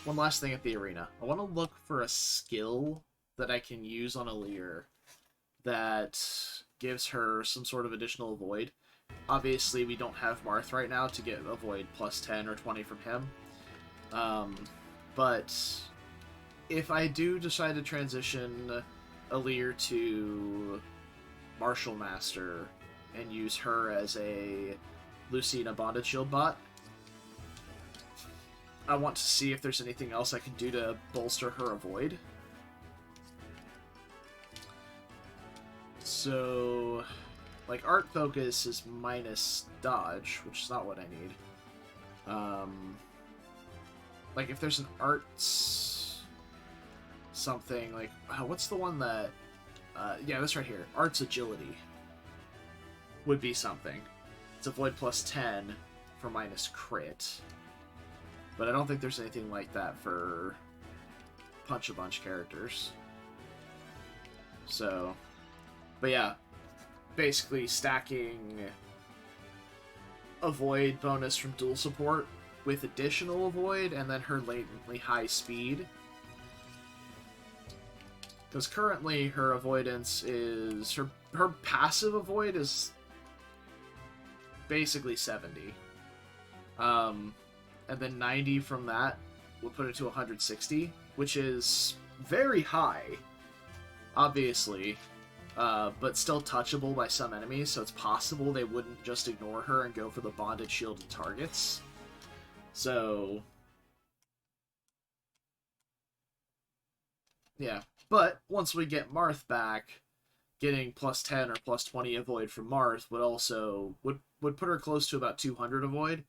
[SPEAKER 1] One last thing at the arena. I want to look for a skill that I can use on Alear that gives her some sort of additional avoid. Obviously, we don't have Marth right now to get avoid plus 10 or 20 from him. But if I do decide to transition Alear to Martial Master and use her as a Lucina Bonded Shield bot, I want to see if there's anything else I can do to bolster her avoid. So, like, art focus is minus dodge, which is not what I need. Like, if there's an arts something, like, what's the one that, yeah, this right here, arts agility would be something. It's avoid plus 10 for minus crit. But I don't think there's anything like that for Punch-a-Bunch characters. So, but yeah, basically stacking avoid bonus from dual support with additional avoid, and then her latently high speed. Because currently her avoidance is... Her passive avoid is basically 70. And then 90 from that will put it to 160, which is very high, obviously, but still touchable by some enemies, so it's possible they wouldn't just ignore her and go for the bonded shielded targets. So, yeah. But once we get Marth back, getting plus 10 or plus 20 avoid from Marth would also would put her close to about 200 avoid,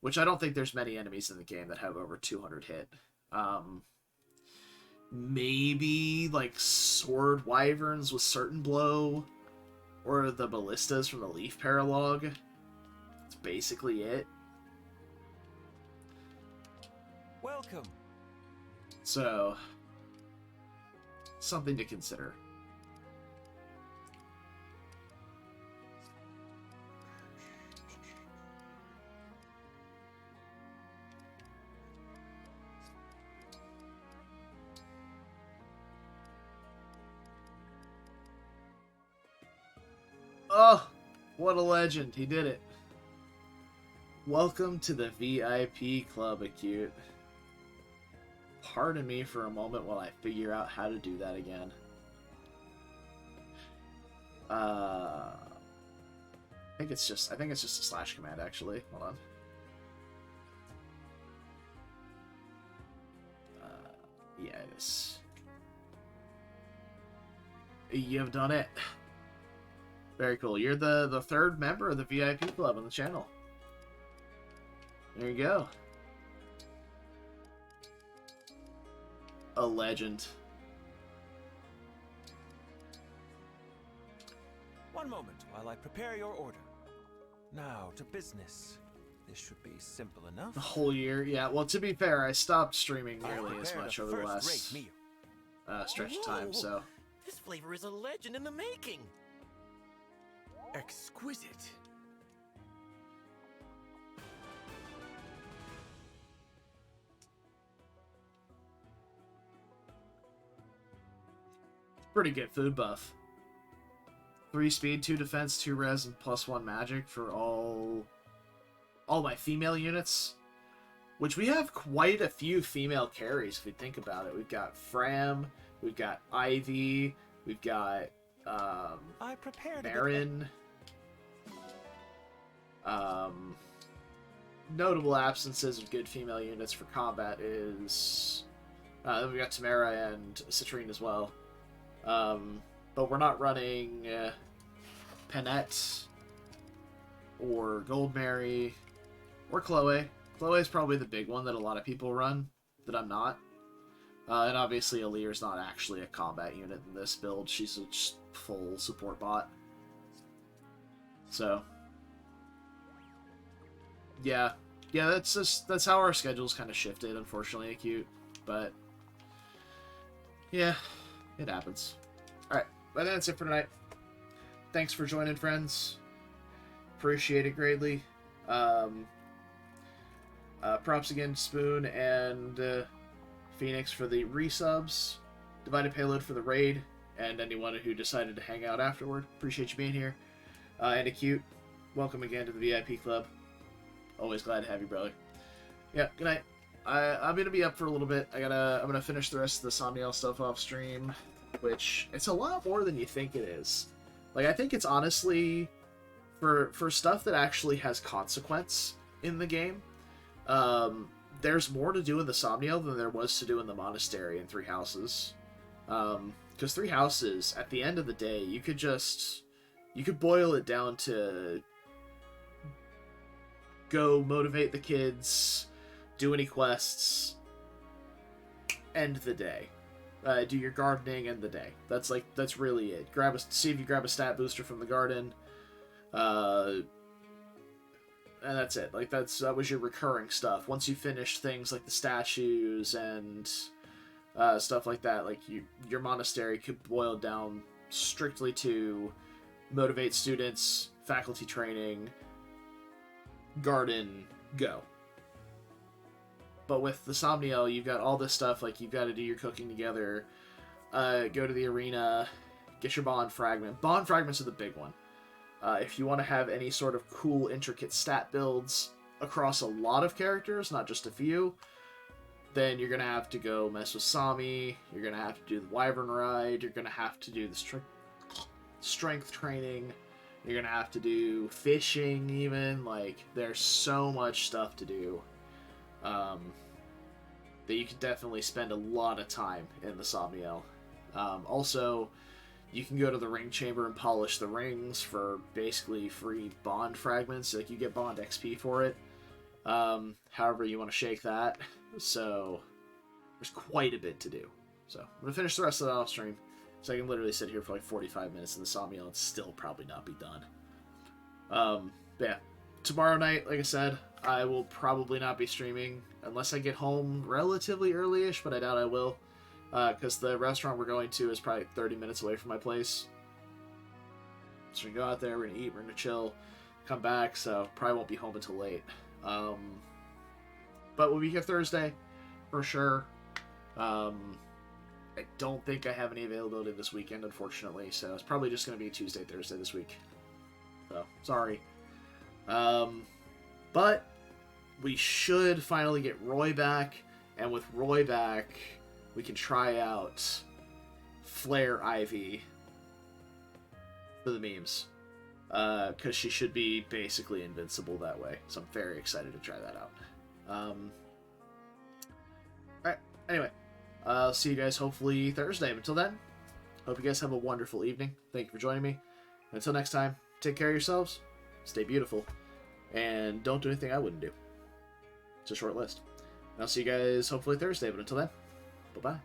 [SPEAKER 1] which I don't think there's many enemies in the game that have over 200 hit. Maybe like sword wyverns with certain blow, or the ballistas from the Leaf Paralog. That's basically it.
[SPEAKER 3] Welcome.
[SPEAKER 1] So, something to consider. Oh, what a legend. He did it. Welcome to the VIP Club, Acute. Pardon me for a moment while I figure out how to do that again. I think it's just a slash command, actually. Hold on. Yeah, it is. You've done it. Very cool. You're the third member of the VIP Club on the channel. There you go. A legend.
[SPEAKER 3] One moment while I prepare your order. Now to business. This should be simple enough.
[SPEAKER 1] The whole year, yeah. Well, to be fair, I stopped streaming nearly as much over the last stretch of time, so.
[SPEAKER 12] This flavor is a legend in the making.
[SPEAKER 3] Exquisite.
[SPEAKER 1] Pretty good food buff. 3 speed, 2 defense, 2 res, and +1 magic for all my female units. Which we have quite a few female carries if we think about it. We've got Fram, we've got Ivy, we've got Baron. Notable absences of good female units for combat is then we got Tamara and Citrine as well. But we're not running Penette or Goldmary or Chloe. Chloe is probably the big one that a lot of people run that I'm not. And obviously Alir's not actually a combat unit in this build. She's a just full support bot. So yeah, that's how our schedule's kind of shifted, unfortunately, Acute. But yeah, it happens. Alright, but that's it for tonight. Thanks for joining, friends. Appreciate it greatly. Props again to Spoon and Phoenix for the resubs, Divided Payload for the raid, and anyone who decided to hang out afterward. Appreciate you being here. And Acute, welcome again to the VIP Club. Always glad to have you, brother. Yeah, good night. I'm gonna be up for a little bit. I'm gonna finish the rest of the Somniel stuff off stream, which it's a lot more than you think it is. Like, I think it's honestly for stuff that actually has consequence in the game. there's more to do in the Somniel than there was to do in the monastery in Three Houses. Because Three Houses, at the end of the day, you could boil it down to go motivate the kids, do any quests, end the day. Do your gardening, end the day. That's really it. See if you grab a stat booster from the garden, and that's it. Like that was your recurring stuff. Once you finish things like the statues and stuff like that, like your monastery could boil down strictly to motivate students, faculty training, garden, go. But with the Somniel, you've got all this stuff, like you've got to do your cooking together, go to the arena, get your bond fragment. Bond fragments are the big one. If you want to have any sort of cool, intricate stat builds across a lot of characters, not just a few, then you're going to have to go mess with Sami, you're going to have to do the Wyvern Ride, you're going to have to do the strength training, you're going to have to do fishing even. Like, there's so much stuff to do. That you can definitely spend a lot of time in the Somniel. Also, you can go to the ring chamber and polish the rings for basically free bond fragments. Like, you get bond XP for it. However you want to shake that. So, there's quite a bit to do. So, I'm going to finish the rest of that off stream. So I can literally sit here for like 45 minutes in the Somniel and still probably not be done. But yeah, tomorrow night, like I said, I will probably not be streaming unless I get home relatively early-ish, but I doubt I will. Because the restaurant we're going to is probably 30 minutes away from my place. So we can go out there, we're going to eat, we're going to chill, come back, so probably won't be home until late. But we'll be here Thursday, for sure. I don't think I have any availability this weekend, unfortunately, so it's probably just going to be Tuesday, Thursday this week. So, sorry. But we should finally get Roy back, and with Roy back, we can try out Flare Ivy for the memes. Because she should be basically invincible that way, so I'm very excited to try that out. Alright, anyway. I'll see you guys hopefully Thursday. But until then, hope you guys have a wonderful evening. Thank you for joining me. And until next time, take care of yourselves, stay beautiful, and don't do anything I wouldn't do. It's a short list. And I'll see you guys hopefully Thursday. But until then, bye-bye.